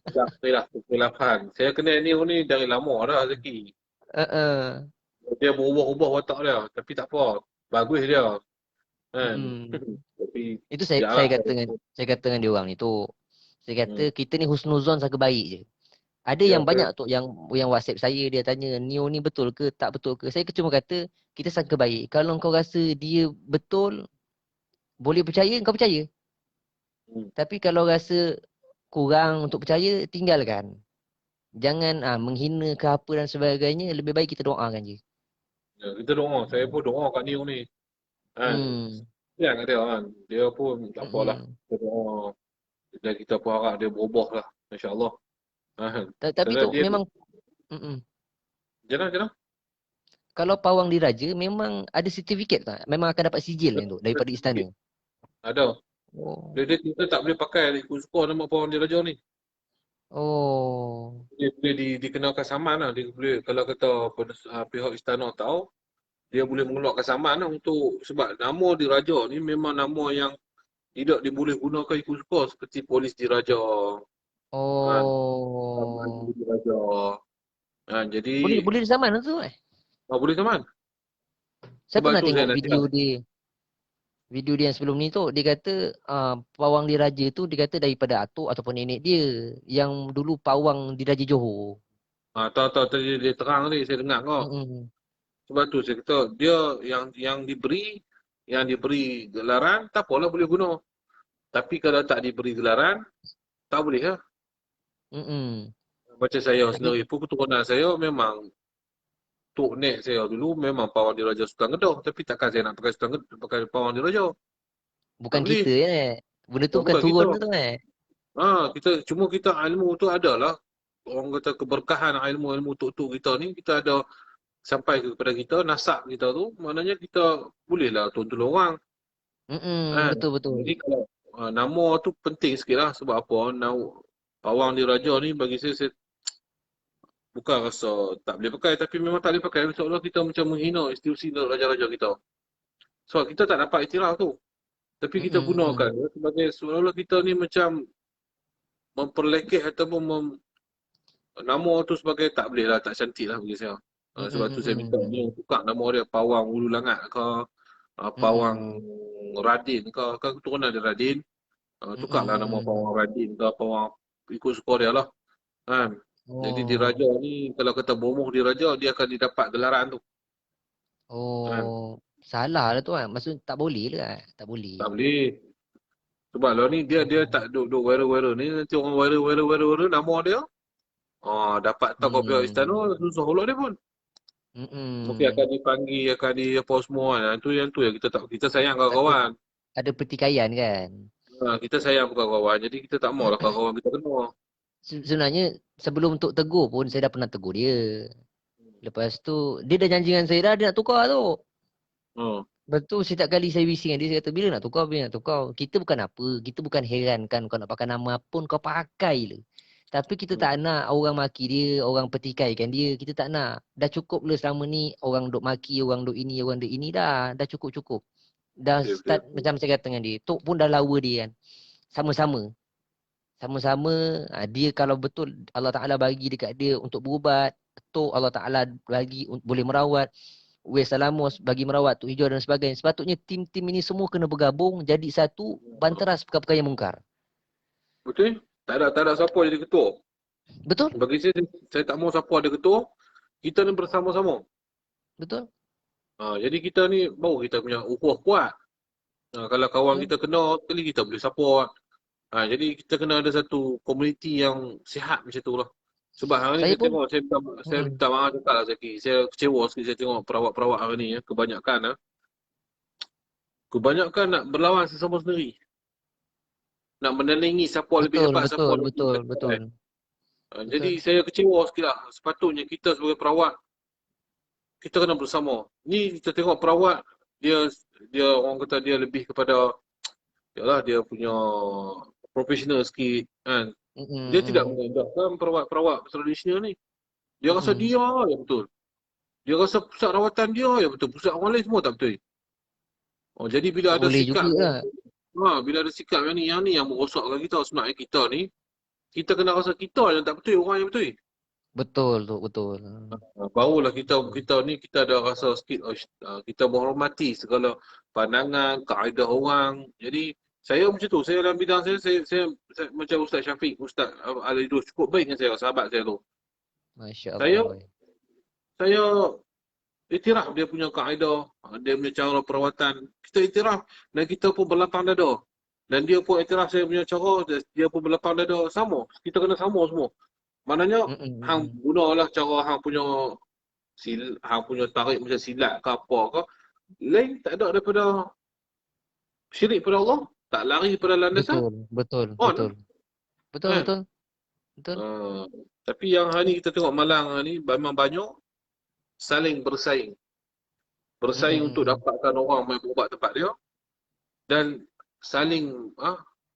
tak kesilapan. Saya kenal Neo ni dari lama dah, Zaki. Uh-uh. Dia berubah-ubah watak dia. Tapi tak apa. Bagus dia. Kan? Mm-mm. Tapi Itu saya jarang. saya kata dengan dia orang ni tu. Saya kata Hmm. kita ni husnuzon sangka baik je. Ada Ya, yang betul. banyak tu yang WhatsApp saya, dia tanya Neo ni betul ke tak betul ke. Saya cuma kata kita sangka baik. Kalau kau rasa dia betul, boleh percaya, kau percaya. Hmm. Tapi kalau rasa kurang untuk percaya, tinggalkan. Jangan menghina ke apa dan sebagainya. Lebih baik kita doakan je. Ya, kita doa. Saya pun doa kat Neo ni. Kan? Hmm. Ya, kat dia kan. Dia pun tak apalah. Mm-mm. Kita doa. Dan kita pun harap dia berubah lah. InsyaAllah. Kan? Tapi Kerana tu dia, memang mm-mm. jangan. Kalau pawang diraja memang ada sertifikat tak? Memang akan dapat sijil yang tu daripada istana. Ada. Oh. Kita tak boleh pakai ikut suka nama Pawang Diraja ni. Oh. Dia boleh dikenakan saman lah. Dia boleh, kalau kata pihak istana tahu, dia boleh mengeluarkan saman lah untuk, sebab nama Diraja ni memang nama yang tidak diboleh gunakan ikut suka seperti polis Diraja. Kan? Saman Oh. Diraja. Kan? Jadi, Boleh zaman tu eh. boleh saman. Saya Sebab pernah tu saya tengok nasihat. video dia yang sebelum ni tu, dia kata pawang diraja tu dia kata daripada atuk ataupun nenek dia yang dulu pawang diraja Johor. Tahu-tahu tadi dia terang ni, saya dengar kau. Mm-mm. Sebab tu saya kata, dia yang diberi gelaran, tak apalah boleh guna. Tapi kalau tak diberi gelaran, tak boleh lah. Mm-mm. Macam saya Tapi sendiri pun, keturunan saya memang tok nek saya dulu memang pawang diraja Sultan Kedah. Tapi takkan saya nak pakai pakai pawang diraja. Tak bukan boleh. kita eh. Benda tu bukan Bukan kita. turun tu eh. Cuma kita ilmu tu adalah, orang kata keberkahan ilmu-ilmu tok-tok kita ni, kita ada sampai kepada kita, nasab kita tu, maknanya kita bolehlah tolong orang. Mm-mm. Kan? Betul betul. Jadi kalau nama tu penting sikit lah. Sebab apa? Pawang diraja ni bagi saya bukan rasa tak boleh pakai, tapi memang tak boleh pakai. Seolah kita macam menghina institusi raja-raja kita. Sebab kita tak dapat iktiraf tu. Tapi kita Mm-mm. gunakan Mm-mm. dia sebagai, seolah-olah kita ni macam memperlekeh ataupun nama tu sebagai tak boleh lah, tak cantik lah bagi saya. Sebab tu saya minta ni Mm-mm. tukar nama dia Pawang Ulu Langat ke, Pawang Mm-mm. Radin ke, kan keturunan dia Radin. Tukarlah nama Mm-mm. Pawang Radin ke Pawang, ikut suka dia lah. Kan? Jadi Oh. diraja ni, kalau kata bomoh diraja, dia akan didapat gelaran tu. Kan? Oh. Salah lah tu kan. Maksud tak boleh lah. Tak boleh. Tak boleh. Sebab lah ni dia Oh. tak duk-duk wera-wera ni, nanti orang wera-wera nama dia, Dapat tahu kau pihak istana, susah pula dia pun. Mungkin akan Mm-mm. dipanggil, akan di apa semua kan. Itu yang kita tak, kita sayang Ada kawan-kawan. ada pertikaian kan. Kita sayang kawan-kawan. Jadi kita tak mau lah kawan-kawan kita kena. Sebenarnya sebelum untuk tegur pun saya dah pernah tegur dia. Lepas tu dia dah janji dengan saya dah dia nak tukar tu. Hmm. Betul setiap kali saya bising dengan dia saya kata bila nak tukar bila nak tukar. Kita bukan apa, kita bukan herankan kau nak pakai nama pun kau pakai le. Tapi kita Hmm. tak nak orang maki dia, orang petikaikan dia, kita tak nak. Dah cukup le selama ni orang duk maki, orang duk ini, orang duk ini dah cukup-cukup. Dah Betul, betul, start betul. macam saya kata dengan dia. Tok pun dah lawa dia kan. Sama-sama. Sama-sama dia kalau betul Allah Ta'ala bagi dekat dia untuk berubat. Tok Allah Ta'ala bagi boleh merawat. Wes Salamos bagi merawat Tok Hijau dan sebagainya. Sepatutnya tim-tim ini semua kena bergabung jadi satu banteras perkara-perkara yang mungkar. Betul? Tak ada siapa jadi ketua. Betul? Bagi saya tak mau siapa ada ketua. Kita ni bersama-sama. Betul? Jadi kita ni baru kita punya ukhuwah kuat. Kalau kawan Betul? kita kena, kali kita boleh support. Jadi kita kena ada satu komuniti yang sihat macam tu lah. Sebab hari ni Saya saya pun tengok, saya mm, minta maaf cakap lah Zaki. Saya kecewa sikit saya tengok perawat-perawat hari ni. Kebanyakan nak berlawan sesama sendiri. Nak menandingi siapa lebih betul, hebat, siapa betul, lebih betul, betul. pandai. Jadi Betul. saya kecewa sikit lah. Sepatutnya kita sebagai perawat, kita kena bersama. Ni kita tengok perawat, dia dia orang kata dia lebih kepada, yalah dia punya profesional sikit kan. Mm, Dia tidak mm, mengandalkan perawat-perawat tradisional ni. Dia mm, rasa mm. dia yang betul. Dia rasa pusat rawatan dia yang betul. Pusat orang lain semua tak betul. Jadi bila Tak ada boleh juga sikap lah. bila ada sikap yang ni yang merosakkan kita, sebenarnya kita ni, kita kena rasa kita yang tak betul, orang yang betul. Betul tu, betul. Barulah kita kita ni kita ada rasa sikit kita menghormati segala pandangan, kaedah orang. Jadi saya macam tu, saya dalam bidang saya macam Ustaz Syafiq, Ustaz Al-Idrus cukup baik dengan saya, sahabat saya tu. Masya Saya Allah. saya iktiraf dia punya kaedah, dia punya cara perawatan. Kita iktiraf dan kita pun berlapang dada. Dan dia pun iktiraf saya punya cara, dia pun berlapang dada. Sama, kita kena sama semua. Maknanya Mm, mm, hang mm. gunalah cara hang punya hang punya tarik macam silat ke apa ke. Lain tak ada daripada syirik pada Allah, tak lari pada landasan. Betul, betul, On betul. Betul, kan? betul. Betul. Uh, tapi yang hari ni kita tengok Malang ni memang banyak saling bersaing. Mm, mm, Bersaing untuk mm, mm. dapatkan orang yang berubat tempat dia dan saling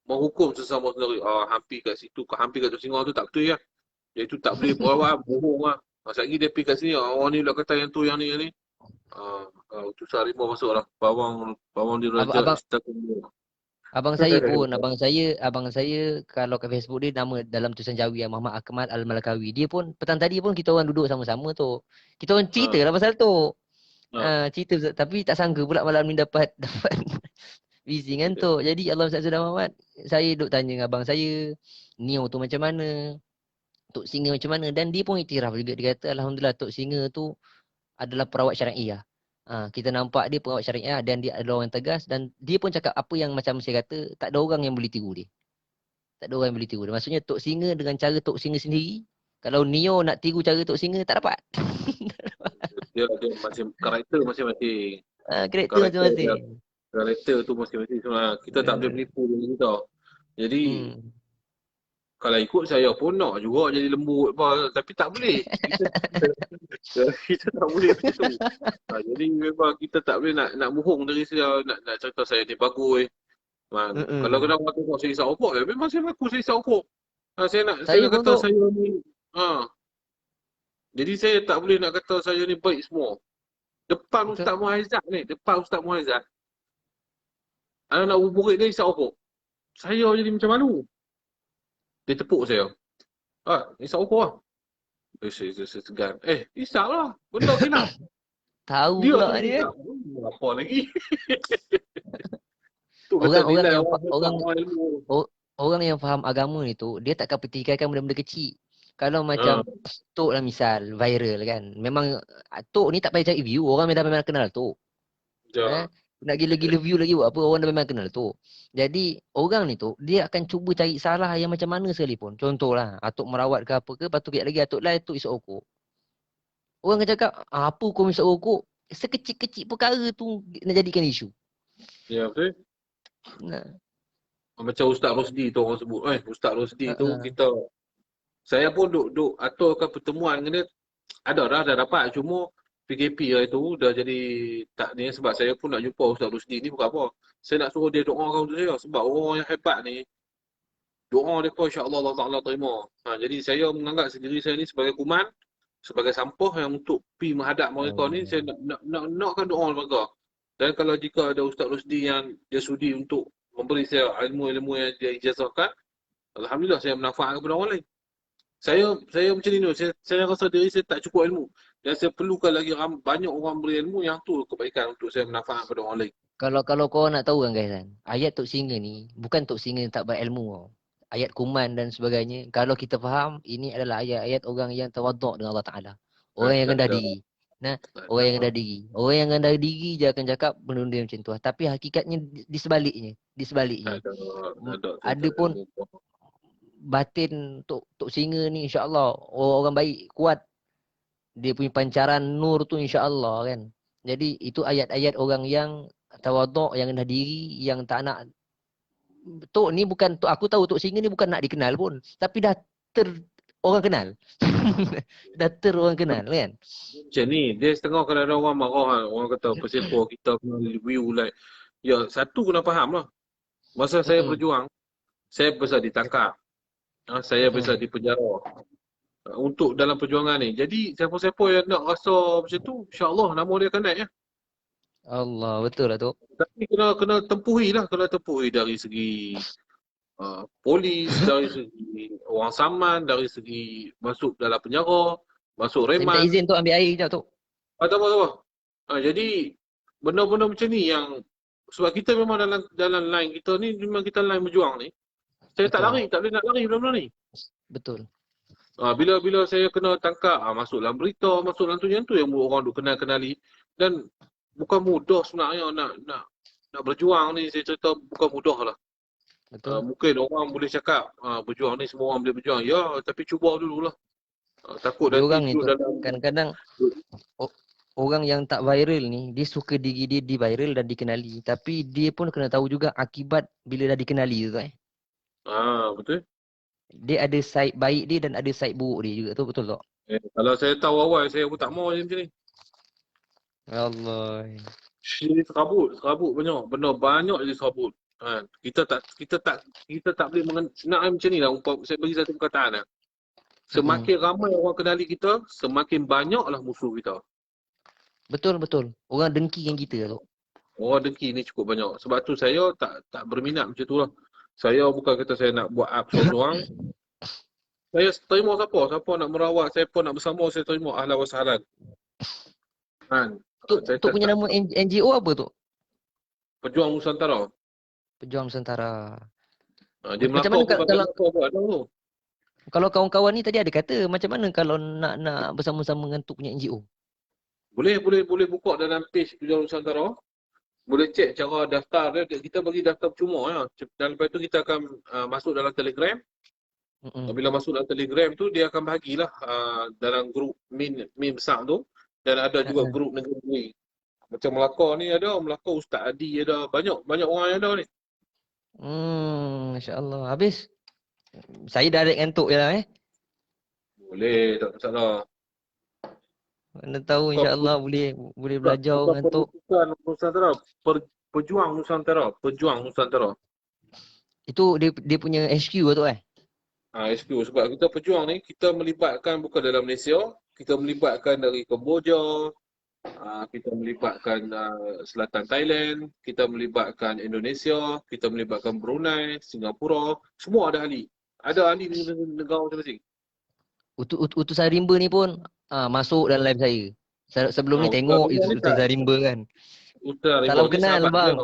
menghukum sesama sendiri. Hampir kat situ, hampir kat Singapura tu tak betul ya. Iaitu tak boleh berawak, bohong lah. Masa lagi dia pergi kat sini, orang ni pula kata yang tu, yang ni, yang ni. Utusan harimau masuk lah. Bawang Abang, diraja abang, istiqamah. abang saya kalau kat Facebook dia nama dalam tulisan Jawi yang Muhammad Akmal Al-Malakawi. Dia pun petang tadi pun kita orang duduk sama-sama tu. Kita orang cerita Ha, lah pasal tu. ha. Cerita tapi tak sangka pula malam ni dapat dapat busy kan tu. Jadi Allah Subhanahu Muhammad, saya duk tanya dengan abang saya, Neo tu macam mana? Tok Singa macam mana? Dan dia pun iktiraf juga. Dia kata Alhamdulillah Tok Singa tu adalah perawat syariah. Kita nampak dia perawat syariah dan dia adalah orang tegas dan dia pun cakap apa yang macam saya kata, tak ada orang yang boleh tiru dia. Tak ada orang yang boleh tiru dia. Maksudnya Tok Singa dengan cara Tok Singa sendiri, kalau Neo nak tiru cara Tok Singa tak dapat. Dia masih karakter masing-masing. Karakter Karakter dia, masing-masing. karakter tu masing-masing sebenarnya. Kita tak boleh Uh, menipu dia kita. Jadi hmm. kalau ikut saya pun nak juga jadi lembut apa, tapi tak boleh. Kita tak boleh macam tu. Jadi memang kita tak boleh nak bohong dari saya, nak cerita saya ni bagus. Kalau Uh-uh. kena orang tengok saya isap rokok, memang saya mengaku saya isap rokok. Saya Saya nak pun kata tu. saya ni, jadi saya tak boleh nak kata saya ni baik semua. Depan Betul. Ustaz Muhaizat ni, depan Ustaz Muhaizat, anak-anak buburit dia isap rokok. Saya jadi macam malu. Dia tepuk saya. Isap rokok lah. Saya segan. Isap lah. Benda khilaf. Tahu Dia pula tu dia. isap. Apa lagi? Tu kata Orang-orang nilai yang orang hebat, orang orang ilmu. orang yang faham agama ni tu, dia takkan pertikaikan benda-benda kecil. Kalau Ha, macam Tok lah misal, viral kan. Memang Tok ni tak payah cari view, orang dah memang kenal Tok. Eh? je. nak gila-gila view lagi buat apa, orang dah memang kenal tu. Jadi orang ni tu dia akan cuba cari salah yang macam mana sekalipun. Contohlah Atuk merawat ke apa ke, lepas tu kejap lagi Atuk live tu isap rokok. Orang akan cakap, apa kau isap rokok? Sekecil-kecil perkara tu nak jadikan isu. Ya, betul. Nah, Macam Ustaz Rosdi tu orang sebut. Ustaz Rosdi tu uh-uh. saya pun duk aturkan pertemuan dengan dia. Ada dah dapat. Cuma PKP lah itu dah jadi tak ni, sebab saya pun nak jumpa Ustaz Rosdi ni bukan apa. Saya nak suruh dia doakan untuk saya sebab orang yang hebat ni doa mereka insya-Allah Allah Taala terima. Jadi saya menganggap sendiri saya ni sebagai kuman, sebagai sampah yang untuk pi menghadap mereka ni, saya nakkan doa mereka. Dan kalau jika ada Ustaz Rosdi yang dia sudi untuk memberi saya ilmu-ilmu yang dia ijazahkan, alhamdulillah saya manfaatkan kepada orang lain. Saya macam ni, saya rasa diri saya tak cukup ilmu dan saya perlukan lagi banyak orang beri ilmu, yang tu kebaikan untuk saya manfaat kepada orang lain. Kalau kau nak tahu kan guys kan, ayat Tok Singa ni bukan Tok Singa tak berilmu tau. Ayat kuman dan sebagainya, kalau kita faham, ini adalah ayat-ayat orang yang tawaduk dengan Allah Ta'ala. Orang yang Tak rendah ada, diri. Nah, tak orang yang ada, rendah diri. Orang yang rendah diri je akan cakap benda-benda macam tu. Tapi hakikatnya di sebaliknya. Di tak sebaliknya. ada, tak ada Ada tentang pun ilmu. batin Tok Singa ni insya-Allah orang baik, kuat. Dia punya pancaran nur tu insya-Allah kan. Jadi itu ayat-ayat orang yang tawaduk, yang rendah diri, yang tak nak. Tok ni bukan, Tok aku tahu Tok Singa ni bukan nak dikenal pun, tapi dah orang kenal. Dah orang kenal kan. Macam ni, dia setengah kadang-kadang orang marah kan. Orang kata persepah kita kena review like. Ya, satu kena faham lah. Masa saya Mm-mm. berjuang, saya besar ditangkap. Saya besar Mm-mm. di penjara. Untuk dalam perjuangan ni. Jadi siapa-siapa yang nak rasa macam tu, insya-Allah nama dia akan naik ya. Allah, betul lah tu. Tapi kena tempuhi lah, kena tempuhi dari segi polis, dari segi orang saman, dari segi masuk dalam penjara, masuk Saya minta reman, izin tu ambil air sekejap tu. apa-apa. Jadi benda-benda macam ni yang sebab kita memang dalam line kita ni, memang kita line berjuang ni. Saya tak Betul. lari, tak boleh nak lari benda-benda ni. Betul. Bila saya kena tangkap, masuk dalam berita, masuk dalam tu, yang tu yang orang duk kenali. Dan bukan mudah sebenarnya nak berjuang ni. Saya cerita bukan mudah lah. Betul. Mungkin orang boleh cakap berjuang ni semua orang boleh berjuang. Ya, tapi cuba dululah. Takut Dia nanti orang ni duduk tu dalam kadang-kadang orang yang tak viral ni, dia suka diri dia di viral dan dikenali. Tapi dia pun kena tahu juga akibat bila dah dikenali tu kan. betul. Dia ada side baik dia dan ada side buruk dia juga tu, betul tak? Kalau saya tahu awal, saya pun tak mau macam ni. Allah. Jadi serabut banyak. Benda banyak jadi serabut. Kita tak boleh nak macam ni lah. Saya bagi satu perkataan lah. Mm-mm. Semakin ramai orang kenali kita, semakin banyaklah musuh kita. Betul. Orang dengki yang kita tu. Orang dengki ni cukup banyak. Sebab tu saya tak berminat macam tu lah. Saya bukan kata saya nak buat up seorang-seorang. Saya terima siapa nak merawat, siapa nak bersama, saya terima. Ahlan wa sahlan. Tu punya nama NGO apa tu? Pejuang Nusantara. Pejuang Nusantara. Dia Macam melakau mana pun kalau buat tu. kalau kawan-kawan ni tadi ada kata macam mana kalau nak bersama-sama dengan tu punya NGO? Boleh buka dalam page Pejuang Nusantara. Boleh cek cara daftar dia. Kita bagi daftar percuma ya. Dan lepas tu kita akan masuk dalam Telegram. Bila masuk dalam Telegram tu, dia akan bahagilah dalam grup min besar tu. Dan ada juga grup negeri. Macam Melaka ni ada, Melaka Ustaz Adi ada, banyak orang yang ada ni. Masya-Allah. Habis saya direct ngantuk je lah Boleh, tak masalah. Mana tahu insya-Allah boleh belajar ngantuk. Bukan Nusantara, Pejuang Nusantara. Itu dia punya HQ lah tu SQ. Sebab kita pejuang ni, kita melibatkan bukan dalam Malaysia, kita melibatkan dari Kemboja, kita melibatkan selatan Thailand, kita melibatkan Indonesia, kita melibatkan Brunei, Singapura, semua ada ahli. Ada ahli di negara masing-masing. Utusan Rimba ni pun masuk dalam live saya. Sebelum ni tengok Utusan Rimba kan. Salam kenal bang.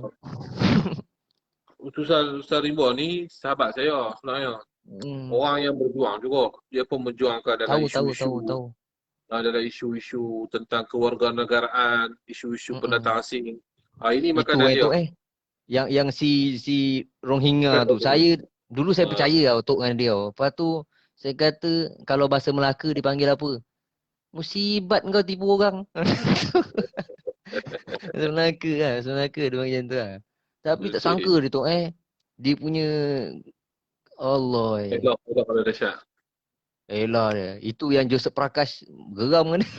Utusan Rimba ni sahabat saya sebenarnya. Orang yang berjuang juga. Dia pun berjuangkan dalam isu-isu. Dalam isu-isu tentang kewarganegaraan, isu-isu pendatang asing. Ini Itu makanan dia. tu yang si Rohingya tu. Saya Ah, percaya tau Tok dengan dia. Lepas tu saya kata kalau bahasa Melaka dipanggil apa? Musibat kau tipu orang. Bahasa Melaka lah. Bahasa Melaka dia panggil macam tu lah. Tapi tak okey. sangka dia tu dia punya Allah Elok kalau dahsyat. elah dia. Itu yang Joseph Prakash geram kan dia.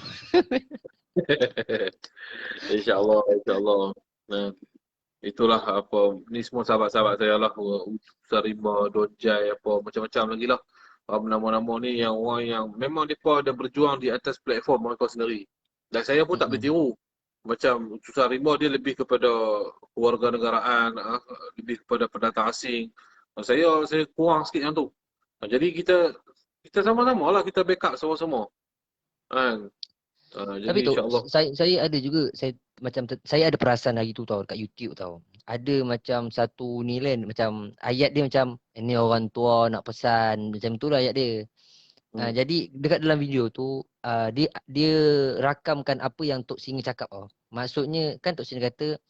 InsyaAllah, insyaAllah. Nah, itulah apa, ni semua sahabat-sahabat saya lah. Ustaz Rimba, Dojai, apa, macam-macam lagi lah. Nama-nama ni yang orang yang memang mereka ada berjuang di atas platform mereka sendiri. Dan saya pun tak boleh Mm-mm. tiru. Macam Ustaz Rimba dia lebih kepada kewarganegaraan, lebih kepada pendatang asing. Saya kurang sikit yang tu. Jadi kita sama-sama lah, kita backup sama-sama. Kan? Jadi Tapi tu insyaAllah. saya ada juga saya ada perasan hari tu tau dekat YouTube tau. Ada macam satu ni kan macam ayat dia macam ini orang tua nak pesan macam tu lah ayat dia. Hmm. Jadi dekat dalam video tu dia rakamkan apa yang Tok Singa cakap tau. Maksudnya kan Tok Singa kata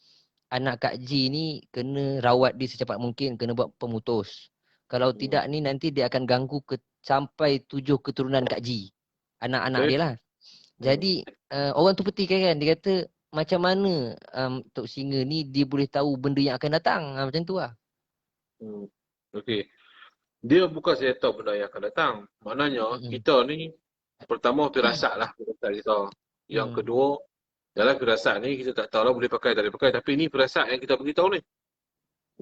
anak Kak Ji ni kena rawat dia secepat mungkin, kena buat pemutus. Kalau Hmm. tidak ni nanti dia akan ganggu sampai 7 keturunan Kak Ji. Anak-anak Okay? dia lah. Hmm. Jadi orang tu petikan kan dia kata macam mana Tok Singa ni dia boleh tahu benda yang akan datang. Macam tu lah. Hmm. Okey. Dia bukan saya tahu benda yang akan datang. Maknanya Mm-mm. kita ni pertama firasat lah firasat kita. Yang Hmm. kedua, dalam firasat ni kita tak tahu lah boleh pakai tak boleh pakai. Tapi ni firasat yang kita beritahu ni.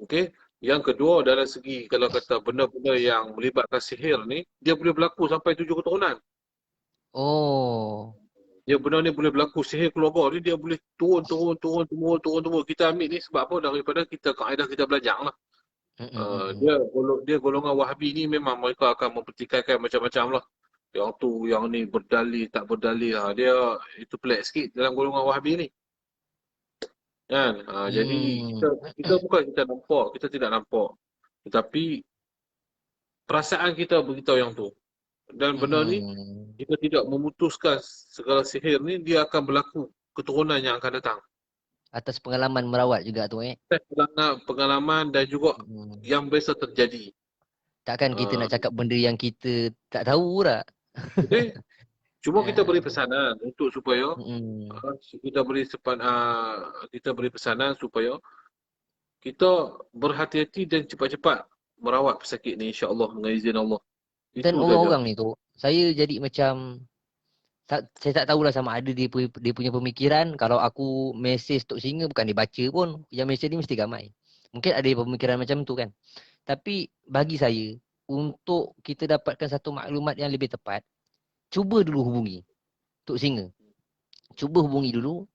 Okey. Yang kedua dalam segi kalau kata benda-benda yang melibatkan sihir ni, dia boleh berlaku sampai 7 keturunan. Oh. Dia benda ni boleh berlaku sihir keluarga ni dia boleh turun turun turun turun turun turun. Kita ambil ni sebab apa? Daripada kita kaedah kita belajar lah. Mm-mm, mm-mm. Dia golongan Wahabi ni memang mereka akan mempertikaikan macam-macam lah. Yang tu, yang ni berdalil, tak berdalil. Dia itu pelik sikit dalam golongan Wahabi ni. Kan? Jadi kita Hmm. kita bukan kita nampak, kita tidak nampak. Tetapi perasaan kita beritahu yang tu. Dan benda ni Mm-mm. kita tidak memutuskan segala sihir ni dia akan berlaku keturunan yang akan datang. Atas pengalaman merawat juga tu Pengalaman dan juga Mm. yang biasa terjadi. Takkan kita Uh, nak cakap benda yang kita tak tahu tak? okay? Cuma kita beri pesanan untuk supaya Mm-mm. uh, kita beri pesanan supaya kita berhati-hati dan cepat-cepat merawat pesakit ni insya-Allah dengan izin Allah. Dan Itu saja. orang-orang ni tu saya jadi macam saya tak tahulah sama ada dia punya pemikiran kalau aku mesej Tok Singa bukan dia baca pun yang mesej ni mesti ramai. Mungkin ada pemikiran macam tu kan. Tapi bagi saya untuk kita dapatkan satu maklumat yang lebih tepat, cuba dulu hubungi Tok Singa. Cuba hubungi dulu,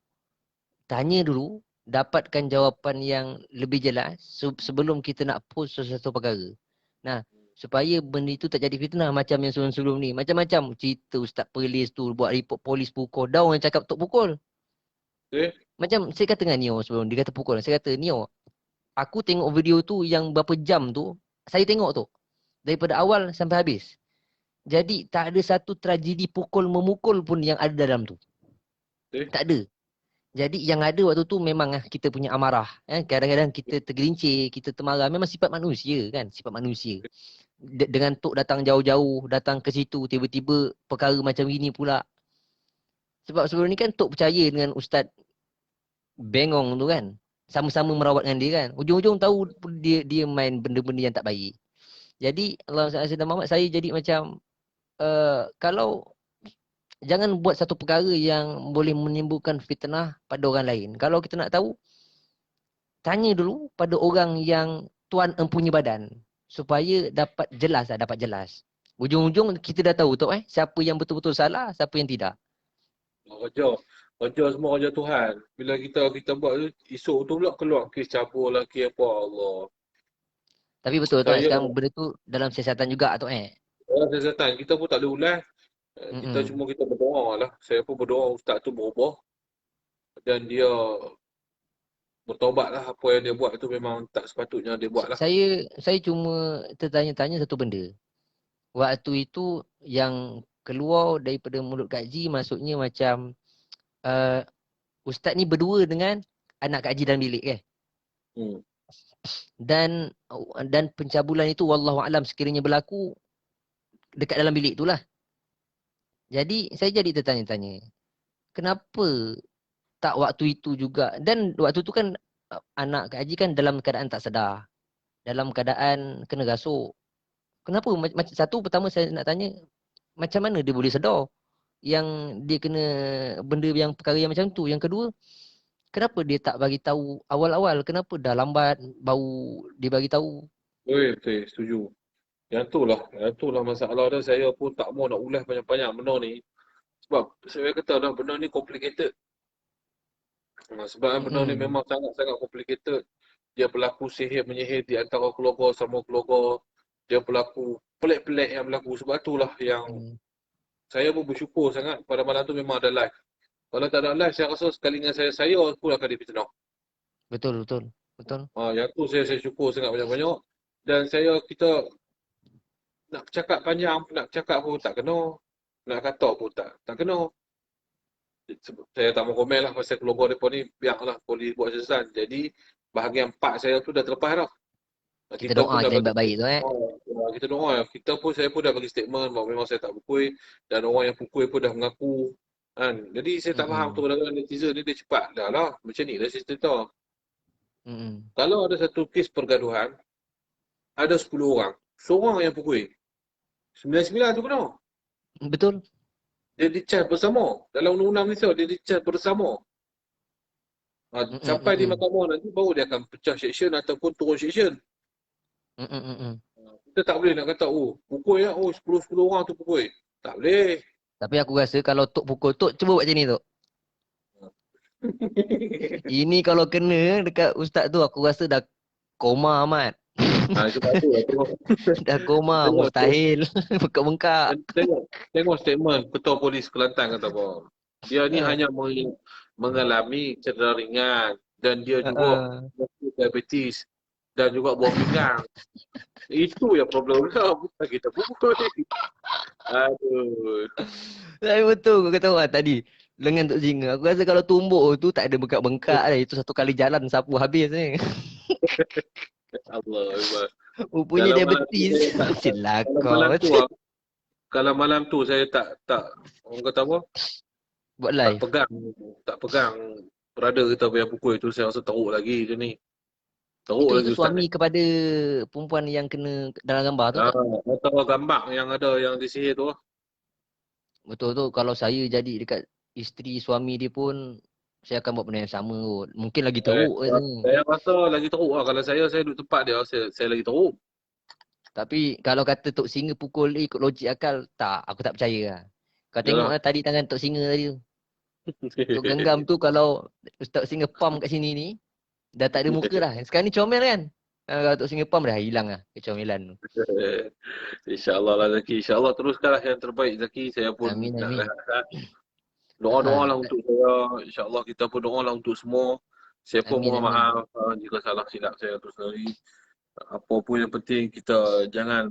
tanya dulu, dapatkan jawapan yang lebih jelas sebelum kita nak post sesuatu perkara. Nah, supaya benda itu tak jadi fitnah macam yang sebelum-sebelum ni. Macam-macam cerita Ustaz Perlis tu buat report polis pukul. Dah orang cakap tok pukul. Okey? Macam saya kata dengan Nio sebelum dia kata pukul. Saya kata Nio, aku tengok video tu yang berapa jam tu, saya tengok tu. Daripada awal sampai habis. Jadi tak ada satu tragedi pukul memukul pun yang ada dalam tu. Okey? Tak ada. Jadi yang ada waktu tu memang kita punya amarah. Kadang-kadang kita tergelincir, kita termarah. Memang sifat manusia kan. Sifat manusia. Dengan Tok datang jauh-jauh, datang ke situ, tiba-tiba perkara macam ini pula. Sebab sebelum ni kan Tok percaya dengan Ustaz Bengong tu kan. Sama-sama merawat dengan dia kan. Ujung-ujung tahu dia main benda-benda yang tak baik. Jadi Allah SWT Muhammad saya jadi macam kalau jangan buat satu perkara yang boleh menimbulkan fitnah pada orang lain. Kalau kita nak tahu, tanya dulu pada orang yang tuan empunya badan. Supaya dapat jelas lah, dapat jelas. Ujung-ujung kita dah tahu tu siapa yang betul-betul salah, siapa yang tidak. Kerja. Kerja semua kerja Tuhan. Bila kita buat tu, esok tu pula keluar kes cabur lagi apa Allah. Tapi betul tu Saya sekarang benda tu dalam siasatan juga tu orang kesihatan kita pun tak boleh ulas. Kita Mm-mm. cuma kita berdoa lah. Saya pun berdoa ustaz tu berubah dan dia bertaubat lah apa yang dia buat tu memang tak sepatutnya dia buat lah. Saya cuma tertanya-tanya satu benda. Waktu itu yang keluar daripada mulut Kak Ji maksudnya macam uh, ustaz ni berdua dengan anak Kak Haji dalam bilik kan. Hmm. Dan pencabulan itu wallahu alam sekiranya berlaku dekat dalam bilik itulah. Jadi saya jadi tertanya-tanya, kenapa tak waktu itu juga, dan waktu itu kan anak Kak Haji kan dalam keadaan tak sedar, dalam keadaan kena rasuk. Kenapa macam satu, pertama saya nak tanya, macam mana dia boleh sedar yang dia kena benda yang perkara yang macam tu. Yang kedua, kenapa dia tak bagi tahu awal-awal? Kenapa dah lambat baru dia bagi tahu? Betul, setuju. Yang tu lah masalah dia. Saya pun tak mau nak ulas banyak-banyak benda ni. Sebab saya kata dah benda ni complicated. Sebab benda ni Mm-mm. memang sangat-sangat complicated. Dia berlaku sihir menyihir di antara keluarga sama keluarga. Dia berlaku pelik-pelik yang berlaku. Sebab itulah yang Mm. saya pun bersyukur sangat pada malam tu memang ada live. Kalau tak ada live, saya rasa sekali dengan saya pun akan dipitnah. Betul, betul, betul. Yang tu saya syukur sangat banyak-banyak. Dan kita nak cakap panjang, nak cakap pun tak kena. Nak kata pun tak kena. Saya tak mau komen lah pasal keluarga mereka ni, biarlah polis buat sesan. Jadi, bahagian part saya tu dah terlepas dah. Kita Kita doa pun dah je yang bagi baik-baik tu kita doa. Saya pun dah bagi statement bahawa memang saya tak pukul dan orang yang pukul pun dah mengaku. Kan? Jadi saya tak faham tu Mm-mm. kadang-kadang netizen ni dia cepat. Dah lah, macam ni lah sistem tu. Mm-mm. Kalau ada satu kes pergaduhan, ada 10 orang. Seorang yang pukul. 99 tu kena. Betul. Dia dicas bersama. Dalam undang-undang Malaysia, dia dicas bersama. Mm-mm. Sampai di Mm-mm. mahkamah nanti baru dia akan pecah section ataupun turun section. Mm-mm. Mm-mm. Kita tak boleh nak kata, oh, pukul ya, oh, 10 orang tu pukul. Tak boleh. Tapi aku rasa kalau Tok pukul Tok, cuba buat macam ni Tok. Ini kalau kena dekat ustaz tu, aku rasa dah koma amat. Itu baru lah. Dah koma, Tengok, mustahil. Bengkak-bengkak. tengok, tengok statement Ketua Polis Kelantan kata apa. Dia ni Ha. hanya mengalami cedera ringan dan dia juga diabetes dan juga buah pinggang. Itu yang problem lah. Bukan kita pukul. Aduh. Tapi betul kau kata orang tadi. Lengan Tok Singa. Aku rasa kalau tumbuk tu tak ada bengkak-bengkak dah. Itu satu kali jalan sapu habis ni. Allah. Rupanya Kalau malam tu diabetes. saya tak, kalau malam Silakau. tu kalau malam tu saya tak orang kata apa? Buat Tak live. pegang tak pegang berada kita punya pukul itu, saya rasa teruk lagi je ni. Teruk Itu lagi ustaz ni. suami kepada perempuan yang kena dalam gambar tu tak? Atau gambar yang ada yang disihir tu. Betul tu. Kalau saya jadi dekat isteri suami dia pun, saya akan buat benda yang sama kot. Mungkin lagi teruk katanya. Saya rasa lagi teruk lah. Kalau saya duduk tempat dia, saya lagi teruk. Tapi kalau kata Tok Singa pukul dia ikut logik akal, tak. Aku tak percaya lah. Kau tengok Yalah. lah tadi tangan Tok Singa tadi tu. Tok Genggam tu kalau Tok Singa pam kat sini ni, dah tak ada muka dah. Sekarang ni comel kan? Kalau Tok Singa pam dah hilang lah kecomelan tu. InsyaAllah lah Zaki. InsyaAllah teruskanlah yang terbaik Zaki. Saya pun Amin, nak amin. rehat. Doa-doa Ha, lah untuk saya. InsyaAllah kita pun doa lah untuk semua. Saya pun amin, mohon amin. maaf jika salah silap saya tu sendiri. Apa pun yang penting kita jangan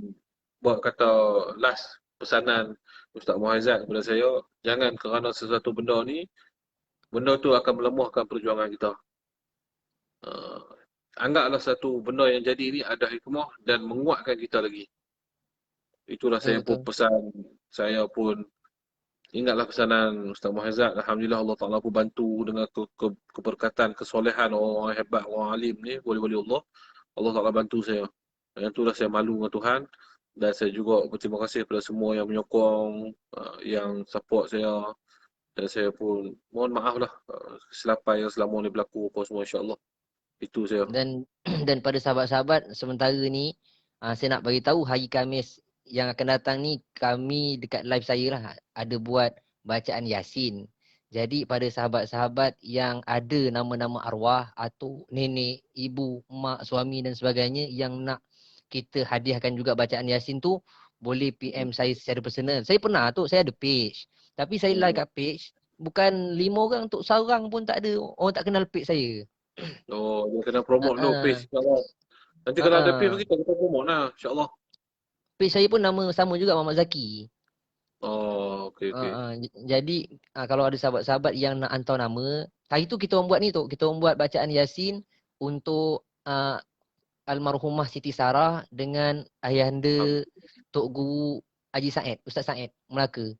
buat kata last pesanan Ustaz Muhaizat kepada saya. Jangan kerana sesuatu benda ni, benda tu akan melemahkan perjuangan kita. Uh, Anggaplah satu benda yang jadi ni ada hikmah dan menguatkan kita lagi. Itulah Betul, saya pun betul. pesan. Saya pun ingatlah pesanan Ustaz Muhaizat. Alhamdulillah Allah Ta'ala pun bantu dengan keberkatan, kesolehan orang hebat, orang alim ni. Wali-wali Allah. Allah Ta'ala bantu saya. Yang itulah saya malu dengan Tuhan. Dan saya juga berterima kasih kepada semua yang menyokong, yang support saya. Dan saya pun mohon maaf lah kesilapan yang selama ni berlaku apa semua, insyaAllah. Itu saya. Dan dan pada sahabat-sahabat sementara ni, saya nak bagi tahu hari Khamis yang akan datang ni, kami dekat live saya lah ada buat bacaan Yasin. Jadi pada sahabat-sahabat yang ada nama-nama arwah atau nenek, ibu, mak, suami dan sebagainya yang nak kita hadiahkan juga bacaan Yasin tu, boleh PM saya secara personal. Saya pernah tu, saya ada page. Tapi saya like kat page, bukan 5 orang, untuk seorang pun tak ada. Orang tak kenal page saya. Oh, dia kena promote dulu Uh-uh. page, insyaAllah. Nanti kalau ada page Uh-uh. kita promote lah, insyaAllah. Page saya pun nama sama juga, Muhammad Zaki. Oh, okey. Jadi kalau ada sahabat-sahabat yang nak hantar nama, hari tu kita orang buat ni tu, kita orang buat bacaan Yasin untuk almarhumah Siti Sarah dengan ayahanda Tok Guru Haji Said, Ustaz Said Melaka.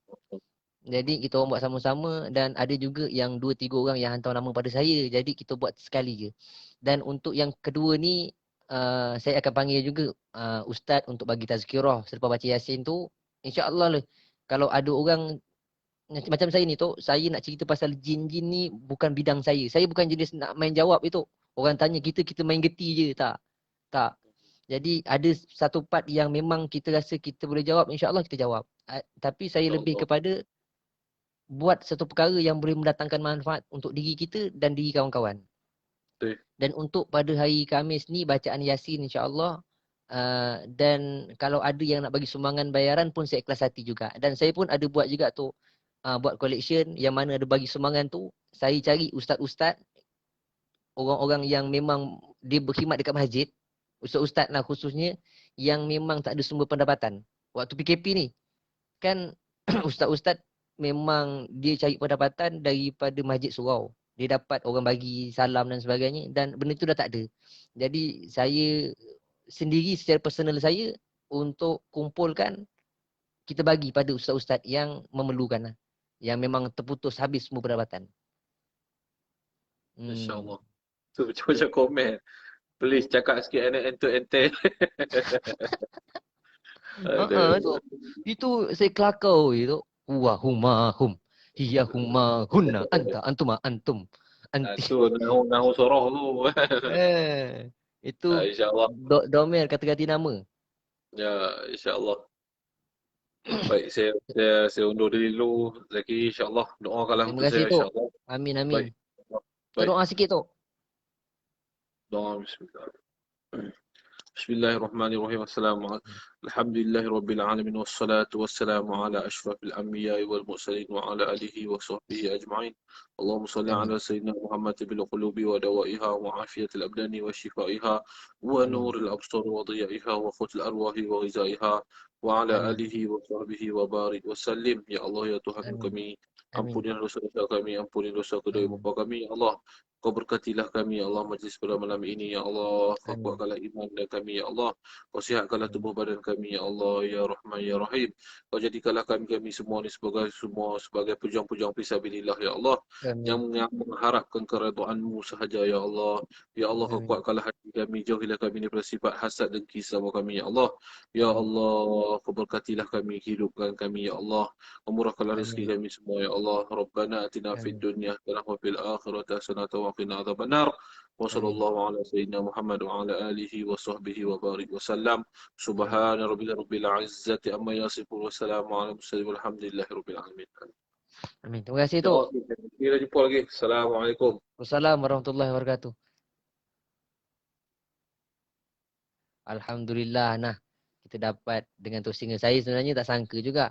Jadi kita orang buat sama-sama dan ada juga yang 2-3 orang yang hantar nama pada saya. Jadi kita buat sekali je. Dan untuk yang kedua ni saya akan panggil juga ustaz untuk bagi tazkirah selepas baca Yasin tu. InsyaAllah lah. Kalau ada orang macam saya ni tu, saya nak cerita pasal jin-jin ni bukan bidang saya. Saya bukan jenis nak main jawab itu. Orang tanya kita main geti je. Tak. Tak. Jadi ada satu part yang memang kita rasa kita boleh jawab, insyaAllah kita jawab. Tapi saya lebih InsyaAllah. kepada buat satu perkara yang boleh mendatangkan manfaat untuk diri kita dan diri kawan-kawan. Betul. Dan untuk pada hari Khamis ni bacaan Yasin insya-Allah dan kalau ada yang nak bagi sumbangan bayaran pun saya ikhlas hati juga. Dan saya pun ada buat juga tu buat collection yang mana ada bagi sumbangan tu, saya cari ustaz-ustaz, orang-orang yang memang dia berkhidmat dekat masjid, ustaz-ustaz lah khususnya yang memang tak ada sumber pendapatan. Waktu PKP ni kan ustaz-ustaz memang dia cari pendapatan daripada masjid surau. Dia dapat orang bagi salam dan sebagainya dan benda tu dah tak ada. Jadi saya sendiri secara personal saya untuk kumpulkan kita bagi pada ustaz-ustaz yang memerlukan lah. Yang memang terputus habis semua pendapatan. InsyaAllah. Tu macam-macam komen. Please cakap sikit ente. Aduh. Itu saya kelakau itu. Wahumahum. Hiyahumahunna. Antuma antum. Anti. Tu nahu soroh tu. Itu InsyaAllah. Domer kata ganti nama. Ya, insyaAllah. Baik, saya undur diri dulu. Zaki, insyaAllah. Doakanlah Terima untuk kasih saya, Tok. insyaAllah. Amin. Baik. Kita doa sikit Tok. Doa, bismillah. بسم الله الرحمن الرحيم الحمد لله رب العالمين والصلاة والسلام على أشرف الأنبياء والمرسلين وعلى آله وصحبه أجمعين اللهم صل على سيدنا محمد بالقلوب ودوائها وعافية الأبدان وشفائها ونور الأبصار وضيائها وقوت الأرواح وغذائها وعلى آله وصحبه وبارك وسلم يا الله يا Tuhan kami. Ampunilah dosa-dosa kami, ampuni dosa kedua bapa kami, ya Allah. Kau berkatilah kami, ya Allah, majlis pada malam ini, ya Allah. Kau kuatkanlah iman dan kami, ya Allah. Kau sihatkanlah tubuh badan kami, ya Allah, ya Rahman, ya Rahim. Kau jadikanlah kami semua ni sebagai pejuang-pejuang fisabilillah, ya Allah. Yang mengharapkan keredaan-Mu sahaja, ya Allah. Ya Allah, kau kuatkanlah hati kami, jauhilah kami daripada sifat hasad dan kisah kami, ya Allah. Ya Allah, kau berkatilah kami, hidupkan kami, ya Allah. Murahkanlah rezeki kami semua, ya Allah. Rabbana atina fid dunya hasanah wa fil akhirati hasanah wa qina adzabannar. Wa sallallahu ala sayyidina Muhammad wa ala alihi wa sahbihi wa barik wa sallam. Subhana rabbil izzati amma yasifun wa salamun ala mursalin walhamdulillahi rabbil alamin. Amin. Terima kasih Tok. Kita jumpa lagi. Assalamualaikum. Wassalamualaikum warahmatullahi wabarakatuh. Alhamdulillah. Nah, kita dapat dengan Tok Singa. Saya sebenarnya tak sangka juga.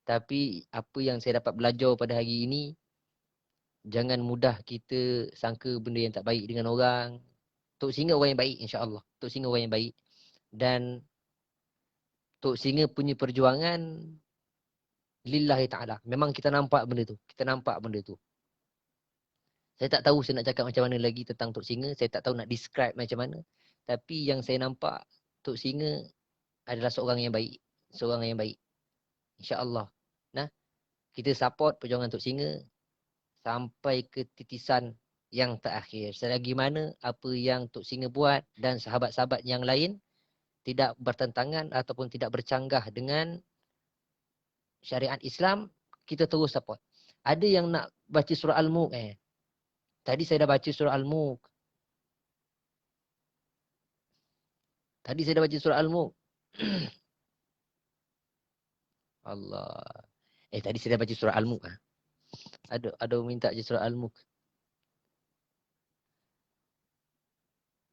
Tapi apa yang saya dapat belajar pada hari ini, jangan mudah kita sangka benda yang tak baik dengan orang. Tok Singa orang yang baik, insya-Allah. Tok Singa orang yang baik. Dan Tok Singa punya perjuangan lillahi ta'ala. Memang kita nampak benda tu. Saya tak tahu saya nak cakap macam mana lagi tentang Tok Singa. Saya tak tahu nak describe macam mana. Tapi yang saya nampak, Tok Singa adalah seorang yang baik. InsyaAllah. Nah, kita support perjuangan Tok Singa sampai ke titisan yang terakhir. Selagi mana apa yang Tok Singa buat dan sahabat-sahabat yang lain tidak bertentangan ataupun tidak bercanggah dengan syariat Islam, kita terus support. Ada yang nak baca surah Al-Mulk Tadi saya dah baca surah Al-Mulk. Allah. Tadi saya dah baca surah Al-Mulk. Ada minta je surah Al-Mulk.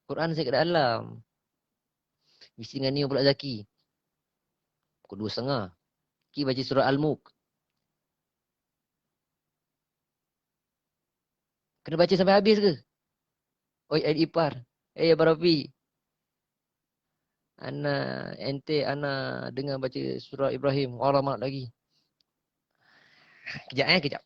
Quran saya kat dalam. Mesti dengan ni pula Zaki. Pukul 2.30. Ki baca surah Al-Mulk. Kena baca sampai habis ke? Oi, Aid Ipar. Abang Rafi. Ana dengar baca surah Ibrahim. Alamak lagi. Kejap kejap.